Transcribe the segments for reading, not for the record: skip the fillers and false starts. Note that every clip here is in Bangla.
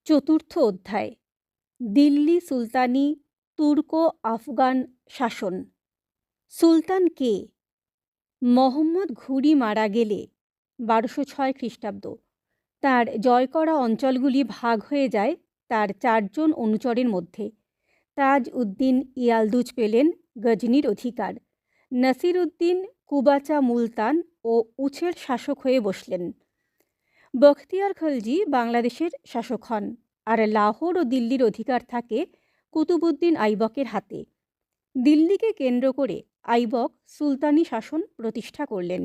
চতুর্থ অধ্যায় দিল্লি সুলতানি তুর্কো আফগান শাসন। সুলতান কে? মোহাম্মদ ঘুরি মারা গেলে 1206 খ্রিস্টাব্দ তার জয় করা অঞ্চলগুলি ভাগ হয়ে যায় তার 4 জন অনুচরের মধ্যে। তাজ উদ্দিন ইয়ালদুজ পেলেন গজনির অধিকার। নাসির উদ্দিন কুবাচা মুলতান ও উছের শাসক হয়ে বসলেন। বখতিয়ার খলজি বাংলাদেশের শাসক হন, আর লাহোর ও দিল্লির অধিকার থাকে কুতুবুদ্দিন আইবকের হাতে। দিল্লিকে কেন্দ্র করে আইবক সুলতানি শাসন প্রতিষ্ঠা করলেন।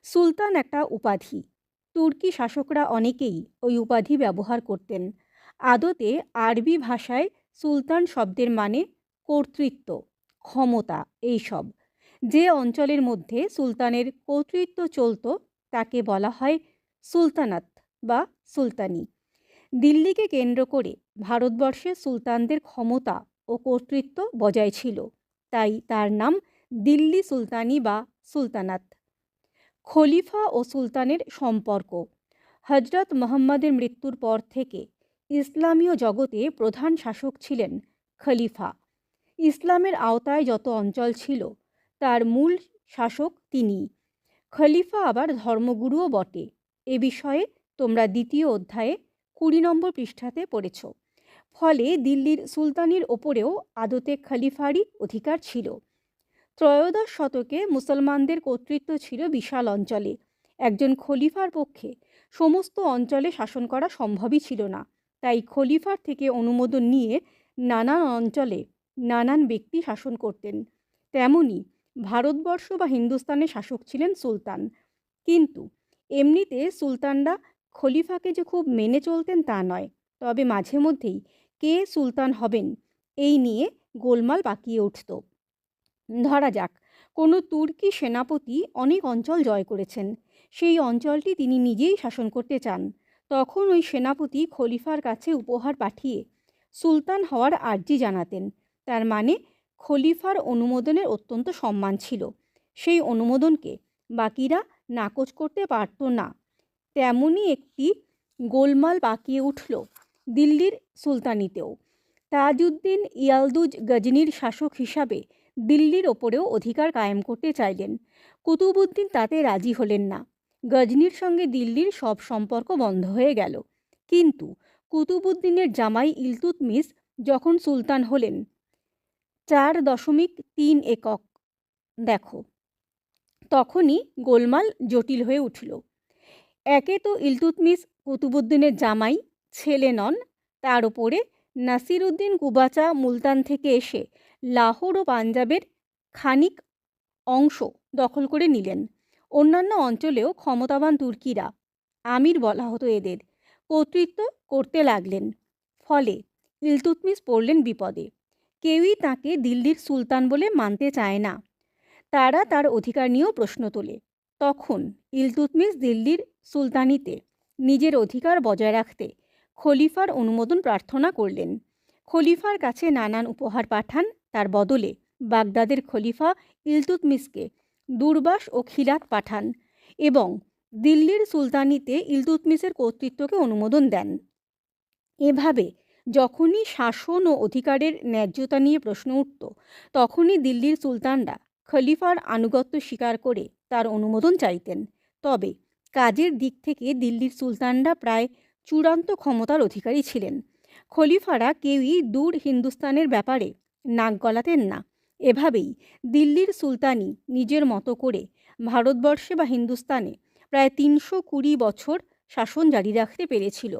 সুলতান একটা উপাধি। তুর্কি শাসকরা অনেকেই ওই উপাধি ব্যবহার করতেন। আদতে আরবি ভাষায় সুলতান শব্দের মানে কর্তৃত্ব, ক্ষমতা এইসব। যে অঞ্চলের মধ্যে সুলতানের কর্তৃত্ব চলত তাকে বলা হয় সুলতানাত বা সুলতানি। দিল্লিকে কেন্দ্র করে ভারতবর্ষে সুলতানদের ক্ষমতা ও কর্তৃত্ব বজায় ছিল, তাই তার নাম দিল্লি সুলতানি বা সুলতানাত। খলিফা ও সুলতানের সম্পর্ক। হজরত মুহাম্মদের মৃত্যুর পর থেকে ইসলামীয় জগতে প্রধান শাসক ছিলেন খলিফা। ইসলামের আওতায় যত অঞ্চল ছিল তার মূল শাসক তিনিই। খলিফা আবার ধর্মগুরুও বটে। এ বিষয়ে তোমরা দ্বিতীয় অধ্যায়ে 20 নম্বর পৃষ্ঠাতে পড়েছ। ফলে দিল্লির সুলতানির ওপরেও আদতে খলিফারই অধিকার ছিল। ত্রয়োদশ শতকে মুসলমানদের কর্তৃত্ব ছিল বিশাল অঞ্চলে। একজন খলিফার পক্ষে সমস্ত অঞ্চলে শাসন করা সম্ভবই ছিল না, তাই খলিফার থেকে অনুমোদন নিয়ে নানান অঞ্চলে নানান ব্যক্তি শাসন করতেন। তেমনি ভারতবর্ষ বা হিন্দুস্তানের শাসক ছিলেন সুলতান। কিন্তু এমনিতে সুলতানরা খলিফাকে যে খুব মেনে চলতেন তা নয়, তবে মাঝে মধ্যেই কে সুলতান হবেন এই নিয়ে গোলমাল পাকিয়ে উঠত। ধরা যাক, কোনো তুর্কি সেনাপতি অনেক অঞ্চল জয় করেছেন, সেই অঞ্চলটি তিনি নিজেই শাসন করতে চান। তখন ওই সেনাপতি খলিফার কাছে উপহার পাঠিয়ে সুলতান হওয়ার আর্জি জানাতেন। তার মানে খলিফার অনুমোদনের অত্যন্ত সম্মান ছিল। সেই অনুমোদনকে বাকিরা নাকচ করতে পারত না। তেমনই একটি গোলমাল পাকিয়ে উঠল দিল্লির সুলতানিতেও। তাজউদ্দিন ইয়ালদুজ গজনির শাসক হিসাবে দিল্লির ওপরেও অধিকার কায়েম করতে চাইলেন। কুতুবুদ্দিন তাতে রাজি হলেন না। গজনির সঙ্গে দিল্লির সব সম্পর্ক বন্ধ হয়ে গেল। কিন্তু কুতুবুদ্দিনের জামাই ইলতুৎমিশ যখন সুলতান হলেন 4.3 একক দেখো, তখনই গোলমাল জটিল হয়ে উঠল। একে তো ইলতুৎমিশ কুতুবুদ্দিনের জামাই, ছেলে নন, তার উপরে নাসির উদ্দিন কুবাচা মুলতান থেকে এসে লাহোর ও পাঞ্জাবের খানিক অংশ দখল করে নিলেন। অন্যান্য অঞ্চলেও ক্ষমতাবান তুর্কিরা, আমির বলা হতো এদের, কর্তৃত্ব করতে লাগলেন। ফলে ইলতুৎমিশ পড়লেন বিপদে। কেউই তাকে দিল্লির সুলতান বলে মানতে চায় না। তারা তার অধিকার নিয়েও প্রশ্ন তোলে। তখন ইলতুৎমিশ দিল্লির সুলতানিতে নিজের অধিকার বজায় রাখতে খলিফার অনুমোদন প্রার্থনা করলেন। খলিফার কাছে নানান উপহার পাঠান। তার বদলে বাগদাদের খলিফা ইলতুৎমিশকে দুর্বাস ও খিলাত পাঠান এবং দিল্লির সুলতানিতে ইলতুৎমিশের কর্তৃত্বকে অনুমোদন দেন। এভাবে যখনই শাসন ও অধিকারের ন্যায্যতা নিয়ে প্রশ্ন উঠত, তখনই দিল্লির সুলতানরা খলিফার আনুগত্য স্বীকার করে তার অনুমোদন চাইতেন। তবে কাজের দিক থেকে দিল্লির সুলতানরা প্রায় চূড়ান্ত ক্ষমতার অধিকারী ছিলেন। খলিফারা কেউই দূর হিন্দুস্তানের ব্যাপারে নাক গলাতেন না। এভাবেই দিল্লির সুলতানি নিজের মতো করে ভারতবর্ষে বা হিন্দুস্তানে প্রায় 320 বছর শাসন জারি রাখতে পেরেছিল।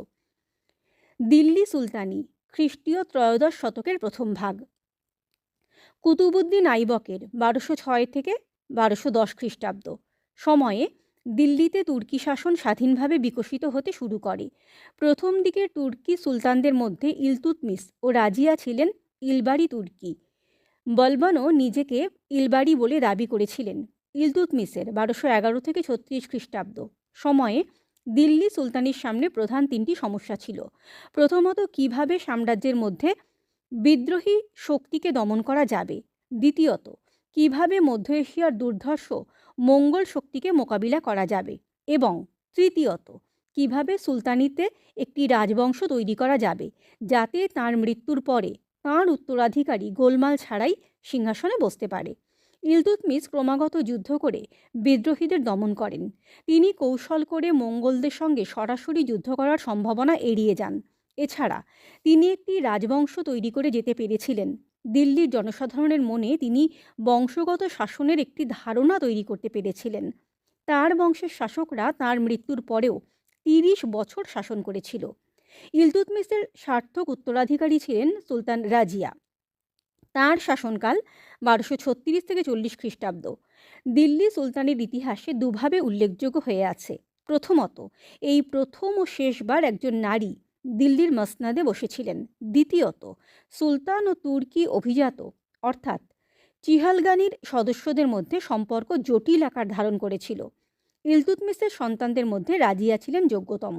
দিল্লি সুলতানি খ্রিস্টীয় ত্রয়োদশ শতকের প্রথম ভাগ। কুতুবুদ্দিন আইবকের 1206 থেকে 1210 খ্রিস্টাব্দ সময়ে দিল্লিতে তুর্কি শাসন স্বাধীনভাবে বিকশিত হতে শুরু করে। প্রথম দিকের তুর্কি সুলতানদের মধ্যে ইলতুৎমিশ ও রাজিয়া ছিলেন ইলবারি তুর্কি। বলবানও নিজেকে ইলবারি বলে দাবি করেছিলেন। ইলতুৎমিশের 1211 থেকে 36 খ্রিস্টাব্দ সময়ে দিল্লি সুলতানির সামনে প্রধান 3টি সমস্যা ছিল। প্রথমত, কিভাবে সাম্রাজ্যের মধ্যে বিদ্রোহী শক্তিকে দমন করা যাবে। দ্বিতীয়ত, কিভাবে মধ্য এশিয়ার দুর্ধর্ষ মঙ্গল শক্তিকে মোকাবিলা করা যাবে। এবং তৃতীয়ত, কিভাবে সুলতানিতে একটি রাজবংশ তৈরি করা যাবে, যাতে তাঁর মৃত্যুর পরে তাঁর উত্তরাধিকারী গোলমাল ছাড়াই সিংহাসনে বসতে পারে। ইলতুৎমিশ ক্রমাগত যুদ্ধ করে বিদ্রোহীদের দমন করেন। তিনি কৌশল করে মঙ্গোলদের সঙ্গে সরাসরি যুদ্ধ করার সম্ভাবনা এড়িয়ে যান। এছাড়া তিনি একটি রাজবংশ তৈরি করে যেতে পেরেছিলেন। দিল্লির জনসাধারণের মনে তিনি বংশগত শাসনের একটি ধারণা তৈরি করতে পেরেছিলেন। তার বংশের শাসকরা তার মৃত্যুর পরেও ৩০ বছর শাসন করেছিল। ইলতুৎমিশের সার্থক উত্তরাধিকারী ছিলেন সুলতান রাজিয়া। তাঁর শাসনকাল ১২৩৬ থেকে ৪০ খ্রিস্টাব্দ। দিল্লি সুলতানের ইতিহাসে দুভাবে উল্লেখযোগ্য হয়ে আছে। প্রথমত, এই প্রথম ও শেষবার একজন নারী দিল্লির মসনদে বসেছিলেন। দ্বিতীয়ত, সুলতান ও তুর্কি অভিজাত অর্থাৎ চিহালগানির সদস্যদের মধ্যে সম্পর্ক জটিল আকার ধারণ করেছিল। ইলতুৎমিশের সন্তানদের মধ্যে রাজিয়া ছিলেন যোগ্যতম।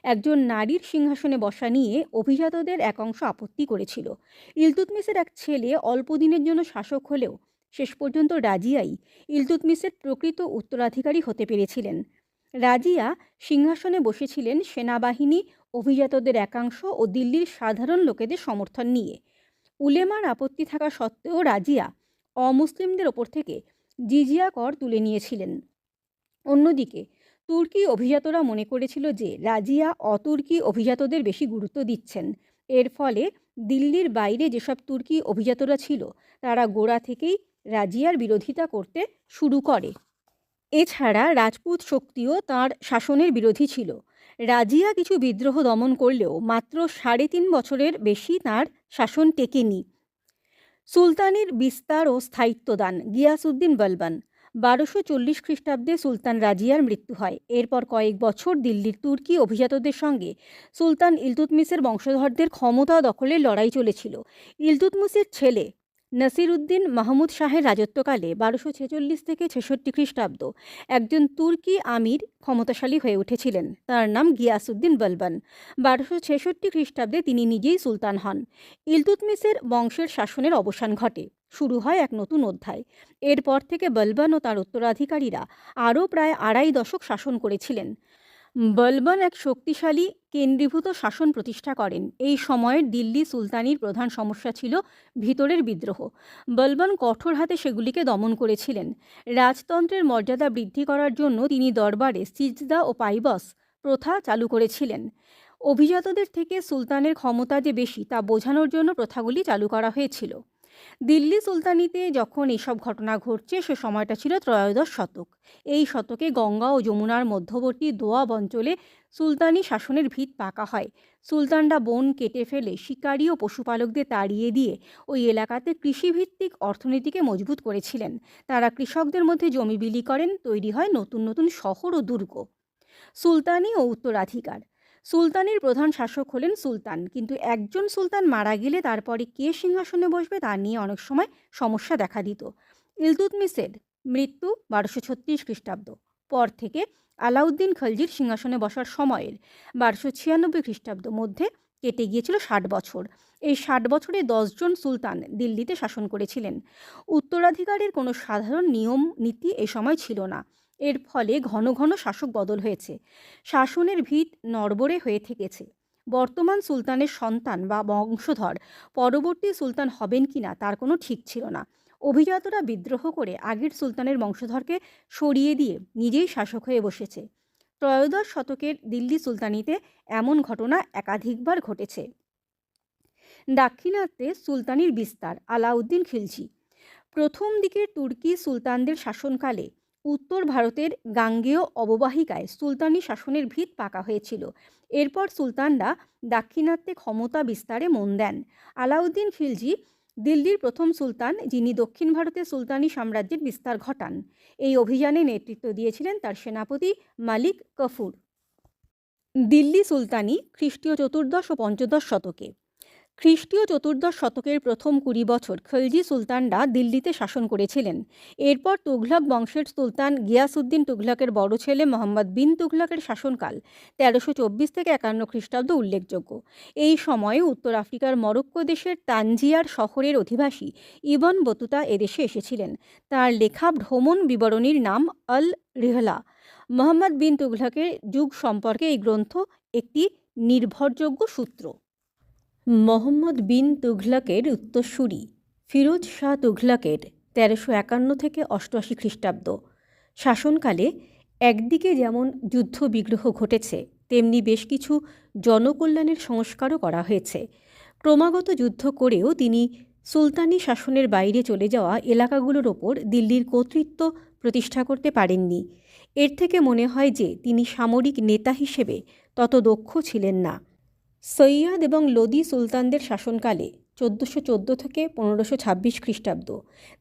একজন নারীর সিংহাসনে বসা নিয়ে অভিজাতদের এক অংশ আপত্তি করেছিল। ইলতুৎমিশের এক ছেলে অল্প দিনের জন্য শাসক হলেও শেষ পর্যন্ত রাজিয়াই ইলতুৎমিশের প্রকৃত উত্তরাধিকারী হতে পেরেছিলেন। রাজিয়া সিংহাসনে বসেছিলেন সেনাবাহিনী, অভিজাতদের একাংশ ও দিল্লির সাধারণ লোকেদের সমর্থন নিয়ে। উলেমার আপত্তি থাকা সত্ত্বেও রাজিয়া অমুসলিমদের ওপর থেকে জিজিয়া কর তুলে নিয়েছিলেন। অন্যদিকে তুর্কি অভিজাতরা মনে করেছিল যে রাজিয়া অতুর্কি অভিজাতদের বেশি গুরুত্ব দিচ্ছেন। এর ফলে দিল্লির বাইরে যেসব তুর্কি অভিজাতরা ছিল তারা গোড়া থেকেই রাজিয়ার বিরোধিতা করতে শুরু করে। এছাড়া রাজপুত শক্তিও তাঁর শাসনের বিরোধী ছিল। রাজিয়া কিছু বিদ্রোহ দমন করলেও মাত্র ৩.৫ বছরের বেশি তাঁর শাসন টেকেনি। সুলতানের বিস্তার ও স্থায়িত্বদান। গিয়াসউদ্দিন বলবান। ১২৪০ খ্রিস্টাব্দে সুলতান রাজিয়ার মৃত্যু হয়। এরপর কয়েক বছর দিল্লির তুর্কি অভিজাতদের সঙ্গে সুলতান ইলতুৎমিশের বংশধরদের ক্ষমতা দখলের লড়াই চলেছিল। ইলতুৎমিশের ছেলে নাসিরউদ্দিন মাহমুদ শাহের রাজত্বকালে ১২৪৬ থেকে ৬৬ খ্রিস্টাব্দ একজন তুর্কি আমির ক্ষমতাশালী হয়ে উঠেছিলেন। তার নাম গিয়াসউদ্দিন বলবান। ১২৬৬ খ্রিস্টাব্দে তিনি নিজেই সুলতান হন। ইলতুৎমিশের বংশের শাসনের অবসান ঘটে। শুরু হয় এক নতুন অধ্যায়। এরপর থেকে বলবান ও তার উত্তরাধিকারীরা আরও প্রায় ২.৫ দশক শাসন করেছিলেন। বলবান এক শক্তিশালী কেন্দ্রীভূত শাসন প্রতিষ্ঠা করেন। এই সময়ের দিল্লি সুলতানির প্রধান সমস্যা ছিল ভিতরের বিদ্রোহ। বলবান কঠোর হাতে সেগুলিকে দমন করেছিলেন। রাজতন্ত্রের মর্যাদা বৃদ্ধি করার জন্য তিনি দরবারে সিজদা ও পাইবস প্রথা চালু করেছিলেন। অভিজাতদের থেকে সুলতানের ক্ষমতা যে বেশি তা বোঝানোর জন্য প্রথাগুলি চালু করা হয়েছিল। দিল্লি সুলতানিতে যখন এসব ঘটনা ঘটছে সে সময়টা ছিল ত্রয়োদশ শতক। এই শতকে গঙ্গা ও যমুনার মধ্যবর্তী দোয়াব অঞ্চলে সুলতানি শাসনের ভিত পাকা হয়। সুলতানরা বন কেটে ফেলে শিকারী ও পশুপালকদের তাড়িয়ে দিয়ে ওই এলাকাতে কৃষিভিত্তিক অর্থনীতিকে মজবুত করেছিলেন। তারা কৃষকদের মধ্যে জমি বিলি করেন, তৈরি হয় নতুন নতুন শহর ও দুর্গ। সুলতানি ও উত্তরাধিকার। সুলতানের প্রধান শাসক হলেন সুলতান, কিন্তু একজন সুলতান মারা গেলে তারপরে কে সিংহাসনে বসবে তা নিয়ে অনেক সময় সমস্যা দেখা দিত। ইলতুৎমিশের মৃত্যু ১২৩৬ খ্রিস্টাব্দ। পর থেকে আলাউদ্দিন খলজির সিংহাসনে বসার সময়ের ১২৯৬ খ্রিস্টাব্দ মধ্যে কেটে গিয়েছিল ৬০ বছর। এই ৬০ বছরে ১০ জন সুলতান দিল্লিতে শাসন করেছিলেন। উত্তরাধিকারের কোনো সাধারণ নিয়ম নীতি এ সময় ছিল না। এর ফলে ঘন ঘন শাসক বদল হয়েছে। শাসনের ভিত নড়বড়ে হয়ে থেকেছে। বর্তমান সুলতানের সন্তান বা বংশধর পরবর্তী সুলতান হবেন কিনা তার কোনো ঠিক ছিল না। অভিজাতরা বিদ্রোহ করে আগের সুলতানের বংশধরকে সরিয়ে দিয়ে নিজেই শাসক হয়ে বসেছে। ত্রয়োদশ শতকের দিল্লি সুলতানিতে এমন ঘটনা একাধিকবার ঘটেছে। দাক্ষিণাত্যে সুলতানির বিস্তার। আলাউদ্দিন খিলজি। প্রথম দিকের তুর্কি সুলতানদের শাসনকালে উত্তর ভারতের গাঙ্গেয় অববাহিকায় সুলতানি শাসনের ভিত পাকা হয়েছিল। এরপর সুলতানরা দাক্ষিণাত্যে ক্ষমতা বিস্তারে মন দেন। আলাউদ্দিন খিলজি দিল্লির প্রথম সুলতান, যিনি দক্ষিণ ভারতে সুলতানি সাম্রাজ্যের বিস্তার ঘটান। এই অভিযানে নেতৃত্ব দিয়েছিলেন তার সেনাপতি মালিক কাফুর। দিল্লি সুলতানি খ্রিস্টীয় চতুর্দশ ও পঞ্চদশ শতকে। খ্রিস্টীয় চতুর্দশ শতকের প্রথম ২০ বছর খলজি সুলতানরা দিল্লিতে শাসন করেছিলেন। এরপর তুঘলক বংশের সুলতান গিয়াসউদ্দিন তুঘলকের বড় ছেলে মোহাম্মদ বিন তুঘলকের শাসনকাল ১৩২৪ থেকে ৫১ খ্রিস্টাব্দ উল্লেখযোগ্য। এই সময়ে উত্তর আফ্রিকার মরক্কো দেশের তানজিয়ার শহরের অধিবাসী ইবন বতুতা এদেশে এসেছিলেন। তার লেখা ভ্রমণ বিবরণীর নাম আল রিহলা। মোহাম্মদ বিন তুঘলকের যুগ সম্পর্কে এই গ্রন্থ একটি নির্ভরযোগ্য সূত্র। মোহাম্মদ বিন তুঘলকের উত্তরসূরি ফিরোজ শাহ তুঘলকের 1351 থেকে 88 খ্রিস্টাব্দ শাসনকালে একদিকে যেমন যুদ্ধ বিগ্রহ ঘটেছে, তেমনি বেশ কিছু জনকল্যাণের সংস্কারও করা হয়েছে। ক্রমাগত যুদ্ধ করেও তিনি সুলতানি শাসনের বাইরে চলে যাওয়া এলাকাগুলোর ওপর দিল্লির কর্তৃত্ব প্রতিষ্ঠা করতে পারেননি। এর থেকে মনে হয় যে তিনি সামরিক নেতা হিসেবে তত দক্ষ ছিলেন না। সৈয়দ এবং লোদি সুলতানদের শাসনকালে 1414 থেকে 1526 খ্রিস্টাব্দ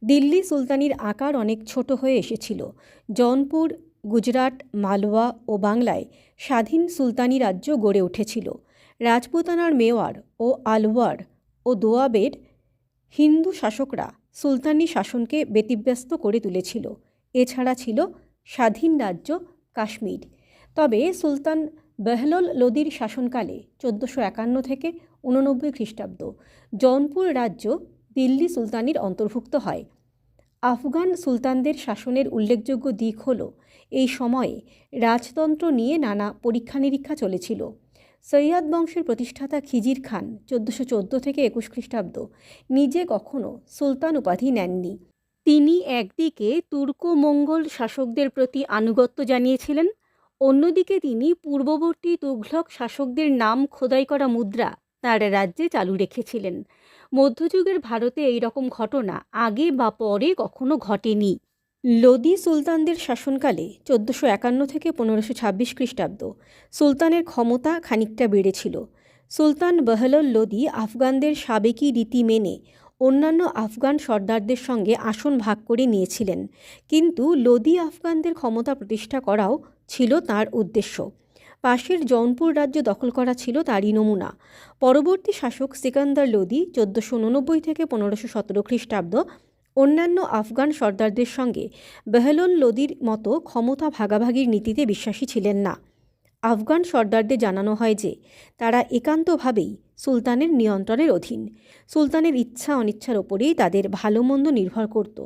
দিল্লি সুলতানির আকার অনেক ছোট হয়ে এসেছিল। জৌনপুর, গুজরাট, মালওয়া ও বাংলায় স্বাধীন সুলতানি রাজ্য গড়ে উঠেছিল। রাজপুতানার মেওয়ার ও আলওয়ার ও দোয়াবের হিন্দু শাসকরা সুলতানি শাসনকে ব্যতিব্যস্ত করে তুলেছিল। এছাড়া ছিল স্বাধীন রাজ্য কাশ্মীর। তবে সুলতান বেহলল লোদির শাসনকালে 1451 থেকে 89 খ্রিস্টাব্দ জৌনপুর রাজ্য দিল্লি সুলতানির অন্তর্ভুক্ত হয়। আফগান সুলতানদের শাসনের উল্লেখযোগ্য দিক হল এই সময়ে রাজতন্ত্র নিয়ে নানা পরীক্ষা নিরীক্ষা চলেছিল। সৈয়দ বংশের প্রতিষ্ঠাতা খিজির খান 1414 থেকে 21 খ্রিস্টাব্দ নিজে কখনো সুলতান উপাধি নেননি। তিনি একদিকে তুর্কো মঙ্গল শাসকদের প্রতি আনুগত্য জানিয়েছিলেন, অন্যদিকে তিনি পূর্ববর্তী তুঘলক শাসকদের নাম খোদাই করা মুদ্রা তার রাজ্যে চালু রেখেছিলেন। মধ্যযুগের ভারতে এই রকম ঘটনা আগে বা পরে কখনো ঘটেনি। লোদি সুলতানদের শাসনকালে 1451 থেকে 1526 খ্রিস্টাব্দ সুলতানের ক্ষমতা খানিকটা বেড়েছিল। সুলতান বেহলল লোদি আফগানদের সাবেকি রীতি মেনে অন্যান্য আফগান সর্দারদের সঙ্গে আসন ভাগ করে নিয়েছিলেন, কিন্তু লোদি আফগানদের ক্ষমতা প্রতিষ্ঠা করাও ছিল তার উদ্দেশ্য। পাশের জৌনপুর রাজ্য দখল করা ছিল তারই নমুনা। পরবর্তী শাসক সিকান্দার লোদি 1489 থেকে 1517 খ্রিস্টাব্দ অন্যান্য আফগান সর্দারদের সঙ্গে বেহলল লোদির মতো ক্ষমতা ভাগাভাগির নীতিতে বিশ্বাসী ছিলেন না। আফগান সর্দারদের জানানো হয় যে তারা একান্তভাবেই সুলতানের নিয়ন্ত্রণের অধীন। সুলতানের ইচ্ছা অনিচ্ছার ওপরেই তাদের ভালো মন্দ নির্ভর করত।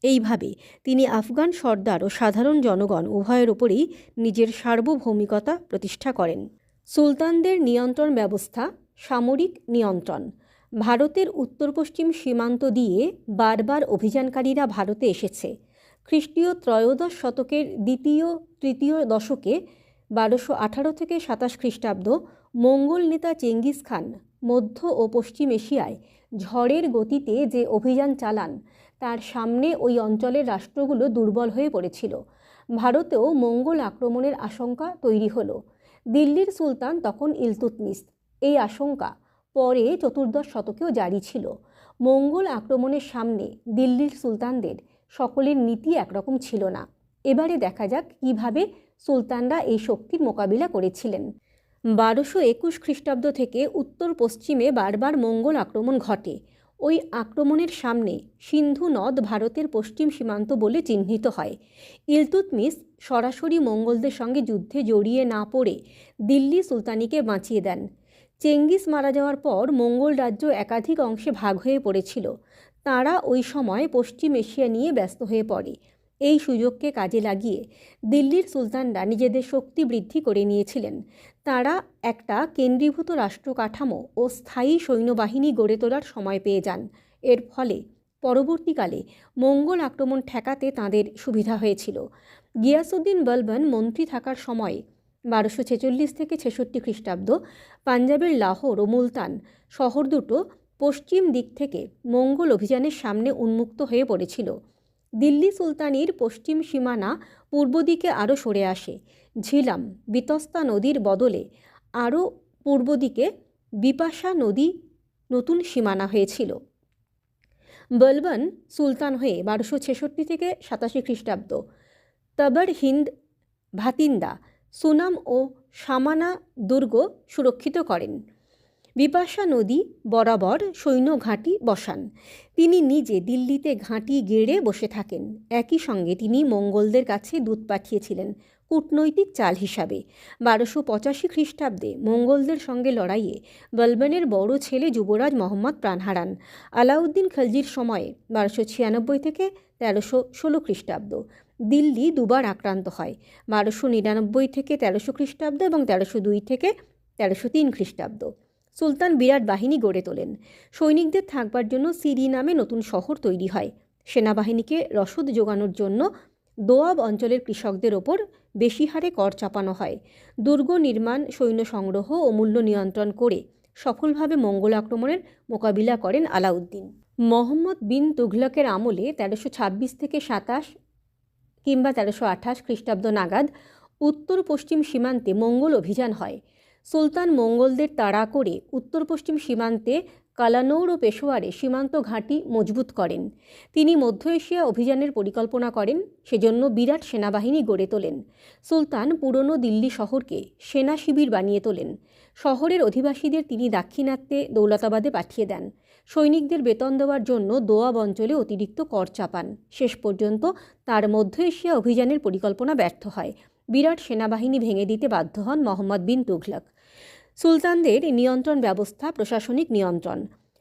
এইভাবে তিনি আফগান সর্দার ও সাধারণ জনগণ উভয়ের ওপরেই নিজের সার্বভৌমিকতা প্রতিষ্ঠা করেন। সুলতানদের নিয়ন্ত্রণ ব্যবস্থা সামরিক নিয়ন্ত্রণ। ভারতের উত্তর পশ্চিম সীমান্ত দিয়ে বারবার অভিযানকারীরা ভারতে এসেছে। খ্রিস্টীয় ত্রয়োদশ শতকের দ্বিতীয় তৃতীয় দশকে 1218 থেকে 27 খ্রিস্টাব্দ মঙ্গল নেতা চেঙ্গিস খান মধ্য ও পশ্চিম এশিয়ায় ঝড়ের গতিতে যে অভিযান চালান, তার সামনে ওই অঞ্চলের রাষ্ট্রগুলো দুর্বল হয়ে পড়েছিল। ভারতেও মঙ্গল আক্রমণের আশঙ্কা তৈরি হলো। দিল্লির সুলতান তখন ইলতুৎমিশ। এই আশঙ্কা পরে চতুর্দশ শতকেও জারি ছিল। মঙ্গল আক্রমণের সামনে দিল্লির সুলতানদের সকলের নীতি একরকম ছিল না। এবারে দেখা যাক কিভাবে সুলতানরা এই শক্তির মোকাবিলা করেছিলেন। 1221 খ্রিস্টাব্দ থেকে উত্তর পশ্চিমে বারবার মঙ্গল আক্রমণ ঘটে। ওই আক্রমণের সামনে সিন্ধু নদ ভারতের পশ্চিম সীমান্ত বলে চিহ্নিত হয়। ইলতুৎমিশ সরাসরি মঙ্গলদের সঙ্গে যুদ্ধে জড়িয়ে না পড়ে দিল্লি সুলতানিকে বাঁচিয়ে দেন। চেঙ্গিস মারা যাওয়ার পর মঙ্গল রাজ্য একাধিক অংশে ভাগ হয়ে পড়েছিল। তারা ওই সময় পশ্চিম এশিয়া নিয়ে ব্যস্ত হয়ে পড়ে। এই সুযোগকে কাজে লাগিয়ে দিল্লির সুলতানরা নিজেদের শক্তি বৃদ্ধি করে নিয়েছিলেন। তারা একটা কেন্দ্রীভূত রাষ্ট্র কাঠামো ও স্থায়ী সৈন্যবাহিনী গড়ে তোলার সময় পেয়ে যান। এর ফলে পরবর্তীকালে মঙ্গল আক্রমণ ঠেকাতে তাঁদের সুবিধা হয়েছিল। গিয়াসউদ্দিন বলবন মন্ত্রী থাকার সময়ে 1246 থেকে 66 খ্রিস্টাব্দ পাঞ্জাবের লাহোর ও মুলতান শহর দুটো পশ্চিম দিক থেকে মঙ্গল অভিযানের সামনে উন্মুক্ত হয়ে পড়েছিল। দিল্লি সুলতানির পশ্চিম সীমানা পূর্ব দিকে আরও সরে আসে। ঝিলাম বিতস্তা নদীর বদলে আরও পূর্ব দিকে বিপাশা নদী নতুন সীমানা হয়েছিল। বলবন সুলতান হয়ে 1266 থেকে 87 খ্রিস্টাব্দ তবর হিন্দ, ভাতিন্দা, সুনাম ও সামানা দুর্গ সুরক্ষিত করেন। বিপাশা নদী বরাবর সৈন্য ঘাঁটি বসান। তিনি নিজে দিল্লিতে ঘাঁটি গেড়ে বসে থাকেন। একই সঙ্গে তিনি মঙ্গলদের কাছে দূত পাঠিয়েছিলেন কূটনৈতিক চাল হিসাবে। 1285 খ্রিস্টাব্দে মঙ্গলদের সঙ্গে লড়াইয়ে বলবনের বড় ছেলে যুবরাজ মোহাম্মদ প্রাণ হারান। আলাউদ্দিন খলজির সময়ে 1296 থেকে 1316 খ্রিস্টাব্দ দিল্লি দুবার আক্রান্ত হয়, 1299 থেকে 1300 খ্রিস্টাব্দ এবং 1302 থেকে 1303 খ্রিস্টাব্দ। সুলতান বিরাট বাহিনী গড়ে তোলেন। সৈনিকদের থাকবার জন্য সিরি নামে নতুন শহর তৈরি হয়। সেনাবাহিনীকে রসদ জোগানোর জন্য দোয়াব অঞ্চলের কৃষকদের ওপর বেশি হারে কর চাপানো হয়। দুর্গ নির্মাণ, সৈন্য সংগ্রহ ও মূল্য নিয়ন্ত্রণ করে সফলভাবে মঙ্গল আক্রমণের মোকাবিলা করেন আলাউদ্দিন। মোহাম্মদ বিন তুঘলকের আমলে 1326 থেকে 27 কিংবা 1328 খ্রিস্টাব্দ নাগাদ উত্তর পশ্চিম সীমান্তে মঙ্গল অভিযান হয়। সুলতান মঙ্গলদের তাড়া করে উত্তর পশ্চিম সীমান্তে কালানৌর ও পেশোয়ারে সীমান্ত ঘাঁটি মজবুত করেন। তিনি মধ্য এশিয়া অভিযানের পরিকল্পনা করেন, সেজন্য বিরাট সেনাবাহিনী গড়ে তোলেন। সুলতান পুরনো দিল্লি শহরকে সেনা শিবির বানিয়ে তোলেন। শহরের অধিবাসীদের তিনি দাক্ষিণাত্যে দৌলতাবাদে পাঠিয়ে দেন। সৈনিকদের বেতন দেওয়ার জন্য দোয়াব অঞ্চলে অতিরিক্ত কর চাপান। শেষ পর্যন্ত তার মধ্য এশিয়া অভিযানের পরিকল্পনা ব্যর্থ হয়। বিরাট সেনাবাহিনী ভেঙে দিতে বাধ্য হন মোহাম্মদ বিন তুঘলক। সুলতানদের নিয়ন্ত্রণ ব্যবস্থা, প্রশাসনিক নিয়ন্ত্রণ।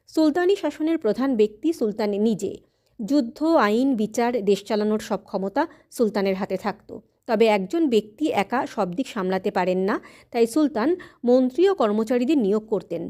সুলতানি শাসনের প্রধান ব্যক্তি সুলতান নিজে। যুদ্ধ, আইন, বিচার, দেশ চালানোর সব ক্ষমতা সুলতানের হাতে থাকত। তবে একজন ব্যক্তি একা সব দিক সামলাতে পারেন না, তাই সুলতান মন্ত্রী ও কর্মচারীদের নিয়োগ করতেন।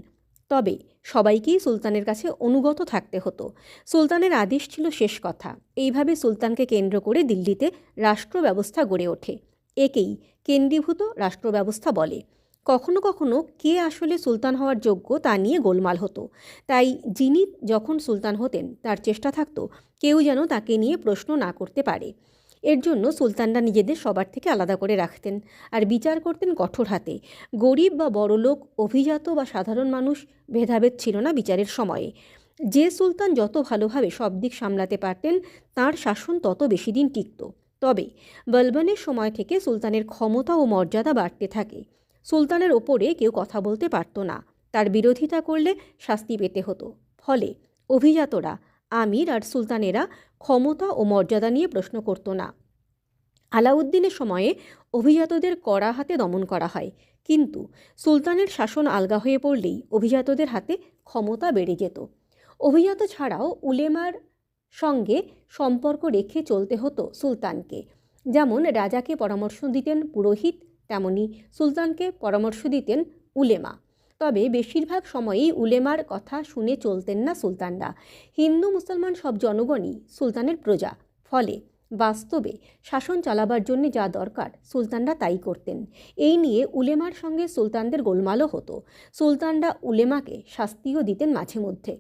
তবে সবাইকেই সুলতানের কাছে অনুগত থাকতে হতো। সুলতানের আদেশ ছিল শেষ কথা। এইভাবে সুলতানকে কেন্দ্র করে দিল্লিতে রাষ্ট্র ব্যবস্থা গড়ে ওঠে। একেই কেন্দ্রীভূত রাষ্ট্র ব্যবস্থা বলে। কখনো কখনো কে আসলে সুলতান হওয়ার যোগ্য তা নিয়ে গোলমাল হতো। তাই যিনি যখন সুলতান হতেন তার চেষ্টা থাকতো কেউ যেন তাকে নিয়ে প্রশ্ন না করতে পারে। এর জন্য সুলতানরা নিজেদের সবার থেকে আলাদা করে রাখতেন আর বিচার করতেন কঠোর হাতে। গরিব বা বড়লোক, অভিজাত বা সাধারণ মানুষ, ভেদাভেদ ছিল না বিচারের সময়ে। যে সুলতান যত ভালোভাবে সব দিক সামলাতে পারতেন তাঁর শাসন তত বেশি দিন টিকত। তবে বলবনের সময় থেকে সুলতানের ক্ষমতা ও মর্যাদা বাড়তে থাকে। সুলতানের ওপরে কেউ কথা বলতে পারত না, তার বিরোধিতা করলে শাস্তি পেতে হতো। ফলে অভিজাতরা, আমির আর সুলতানেরা ক্ষমতা ও মর্যাদা নিয়ে প্রশ্ন করত না। আলাউদ্দিনের সময়ে অভিজাতদের কড়া হাতে দমন করা হয়, কিন্তু সুলতানের শাসন আলগা হয়ে পড়লেই অভিজাতদের হাতে ক্ষমতা বেড়ে যেত। অভিজাত ছাড়াও উলেমার সঙ্গে সম্পর্ক রেখে চলতে হতো সুলতানকে। যেমন রাজাকে পরামর্শ দিতেন পুরোহিত, তেমনি সুলতানকে পরামর্শ দিতেন উলেমা। তবে বেশিরভাগ সময়ই উলেমার কথা শুনে চলতেন না সুলতানরা। হিন্দু মুসলমান সব জনগণই সুলতানের প্রজা। ফলে বাস্তবে শাসন চালাবার জন্য যা দরকার সুলতানরা তাই করতেন। এই নিয়ে উলেমার সঙ্গে সুলতানদের গোলমালও হতো। সুলতানরা উলেমাকে শাস্তিও দিতেন মাঝে মধ্যে।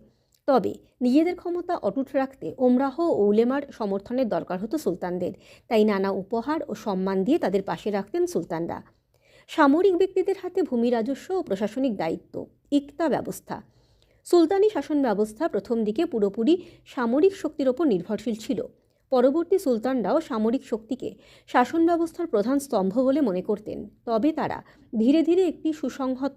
তবে নিজেদের ক্ষমতা অটুট রাখতে ওমরাহ ও উলেমার সমর্থনের দরকার হতো সুলতানদের। তাই নানা উপহার ও সম্মান দিয়ে তাদের পাশে রাখতেন সুলতানরা। সামরিক ব্যক্তিদের হাতে ভূমি রাজস্ব ও প্রশাসনিক দায়িত্ব, ইকতা ব্যবস্থা। সুলতানি শাসন ব্যবস্থা প্রথম দিকে পুরোপুরি সামরিক শক্তির ওপর নির্ভরশীল ছিল। পরবর্তী সুলতানরাও সামরিক শক্তিকে শাসন ব্যবস্থার প্রধান স্তম্ভ বলে মনে করতেন। তবে তারা ধীরে ধীরে একটি সুসংহত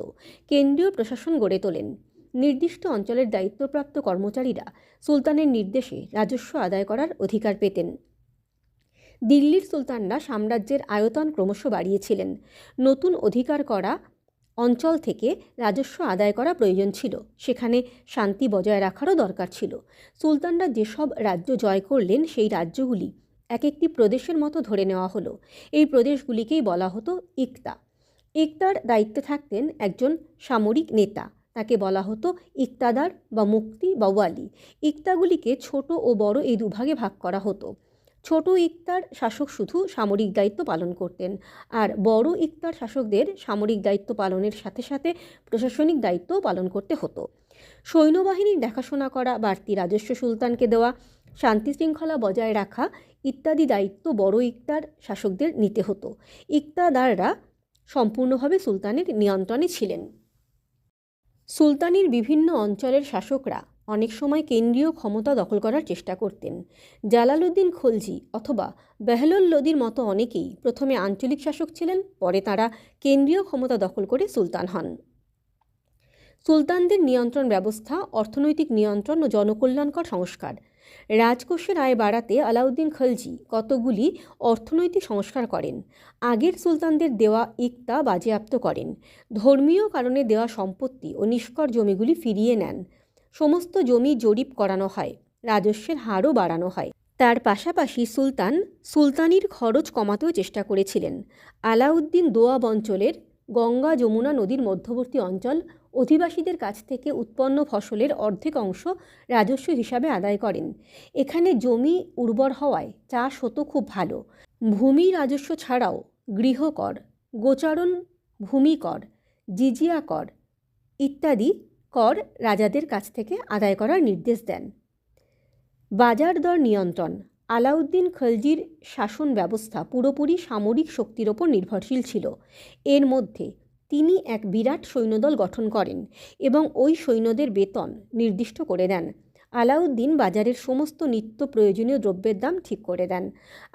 কেন্দ্রীয় প্রশাসন গড়ে তোলেন। নির্দিষ্ট অঞ্চলের দায়িত্বপ্রাপ্ত কর্মচারীরা সুলতানের নির্দেশে রাজস্ব আদায় করার অধিকার পেতেন। দিল্লির সুলতানরা সাম্রাজ্যের আয়তন ক্রমশ বাড়িয়েছিলেন। নতুন অধিকার করা অঞ্চল থেকে রাজস্ব আদায় করা প্রয়োজন ছিল। সেখানে শান্তি বজায় রাখারও দরকার ছিল। সুলতানরা যেসব রাজ্য জয় করলেন সেই রাজ্যগুলি এক একটি প্রদেশের মতো ধরে নেওয়া হলো। এই প্রদেশগুলিকেই বলা হতো ইকতা। ইকতার দায়িত্বে থাকতেন একজন সামরিক নেতা, তাকে বলা হতো ইকতাদার বা মুক্তি বা ওয়ালি। ইকতাগুলিকে ছোট ও বড় এই দুভাগে ভাগ করা হতো। ছোট ইকতার শাসক শুধু সামরিক দায়িত্ব পালন করতেন, আর বড় ইকতার শাসকদের সামরিক দায়িত্ব পালনের সাথে সাথে প্রশাসনিক দায়িত্বও পালন করতে হতো। সৈন্যবাহিনীর দেখাশোনা করা, বাড়তি রাজস্ব সুলতানকে দেওয়া, শান্তি শৃঙ্খলা বজায় রাখা ইত্যাদি দায়িত্ব বড় ইকতার শাসকদের নিতে হতো। ইকতাদাররা সম্পূর্ণভাবে সুলতানের নিয়ন্ত্রণে ছিলেন। সুলতানির বিভিন্ন অঞ্চলের শাসকরা অনেক সময় কেন্দ্রীয় ক্ষমতা দখল করার চেষ্টা করতেন। জালালউদ্দিন খলজি অথবা বেহলুল লোদির মতো অনেকেই প্রথমে আঞ্চলিক শাসক ছিলেন, পরে তারা কেন্দ্রীয় ক্ষমতা দখল করে সুলতান হন। সুলতানদের নিয়ন্ত্রণ ব্যবস্থা, অর্থনৈতিক নিয়ন্ত্রণ ও জনকল্যাণকর সংস্কার। রাজকোষের আয় বাড়াতে আলাউদ্দিন খলজি কতগুলি অর্থনৈতিক সংস্কার করেন। আগের সুলতানদের দেওয়া ইকতা বাজেয়াপ্ত করেন। ধর্মীয় কারণে দেওয়া সম্পত্তি ও নিষ্কর জমিগুলি ফিরিয়ে নেন। সমস্ত জমি জরিপ করানো হয়। রাজস্বের হারও বাড়ানো হয়। তার পাশাপাশি সুলতান সুলতানির খরচ কমাতেও চেষ্টা করেছিলেন। আলাউদ্দিন দোয়াব অঞ্চলের গঙ্গা যমুনা নদীর মধ্যবর্তী অঞ্চল অধিবাসীদের কাছ থেকে উৎপন্ন ফসলের অর্ধেক অংশ রাজস্ব হিসাবে আদায় করেন। এখানে জমি উর্বর হওয়ায় চাষ হতো খুব ভালো। ভূমি রাজস্ব ছাড়াও গৃহকর, গোচারণ ভূমি কর, জিজিয়া কর ইত্যাদি কর রাজাদের কাছ থেকে আদায় করার নির্দেশ দেন। বাজার দর নিয়ন্ত্রণ। আলাউদ্দিন খলজির শাসন ব্যবস্থা পুরোপুরি সামরিক শক্তির ওপর নির্ভরশীল ছিল। এর মধ্যে তিনি এক বিরাট সৈন্যদল গঠন করেন এবং ওই সৈন্যদের বেতন নির্দিষ্ট করে দেন। আলাউদ্দিন বাজারের সমস্ত নিত্য প্রয়োজনীয় দ্রব্যের দাম ঠিক করে দেন।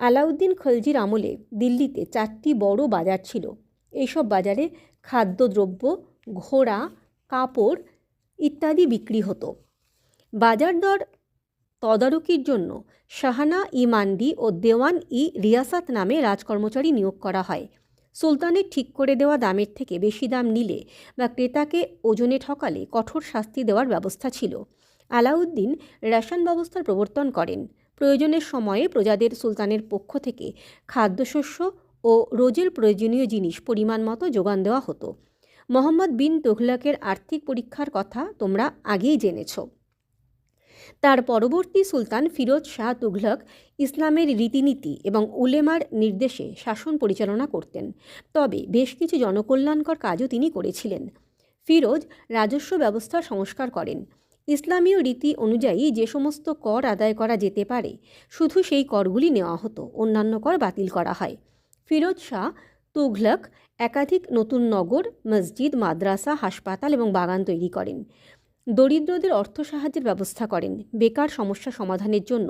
আলাউদ্দিন খলজির আমলে দিল্লিতে 4টি বড় বাজার ছিল। এইসব বাজারে খাদ্যদ্রব্য, ঘোড়া, কাপড় ইত্যাদি বিক্রি হতো। বাজার দর তদারকির জন্য শাহানা ই মান্ডি ও দেওয়ান ই রিয়াসাত নামে রাজকর্মচারী নিয়োগ করা হয়। সুলতানের ঠিক করে দেওয়া দামের থেকে বেশি দাম নিলে বা ক্রেতাকে ওজনে ঠকালে কঠোর শাস্তি দেওয়ার ব্যবস্থা ছিল। আলাউদ্দিন রেশন ব্যবস্থার প্রবর্তন করেন। প্রয়োজনের সময়ে প্রজাদের সুলতানের পক্ষ থেকে খাদ্যশস্য ও রোজের প্রয়োজনীয় জিনিস পরিমাণ মতো যোগান দেওয়া হতো। মোহাম্মদ বিন তুঘলকের আর্থিক পরীক্ষার কথা তোমরা আগেই জেনেছ। তার পরবর্তী সুলতান ফিরোজ শাহ তুঘলক ইসলামের রীতিনীতি এবং উলেমার নির্দেশে শাসন পরিচালনা করতেন, তবে বেশ কিছু জনকল্যাণকর কাজও তিনি করেছিলেন। ফিরোজ রাজস্ব ব্যবস্থা সংস্কার করেন। ইসলামীয় রীতি অনুযায়ী যে সমস্ত কর আদায় করা যেতে পারে শুধু সেই করগুলি নেওয়া হতো, অন্যান্য কর বাতিল করা হয়। ফিরোজ শাহ তুঘলক একাধিক নতুন নগর, মসজিদ, মাদ্রাসা, হাসপাতাল এবং বাগান তৈরি করেন। দরিদ্রদের অর্থ সাহায্যের ব্যবস্থা করেন। বেকার সমস্যা সমাধানের জন্য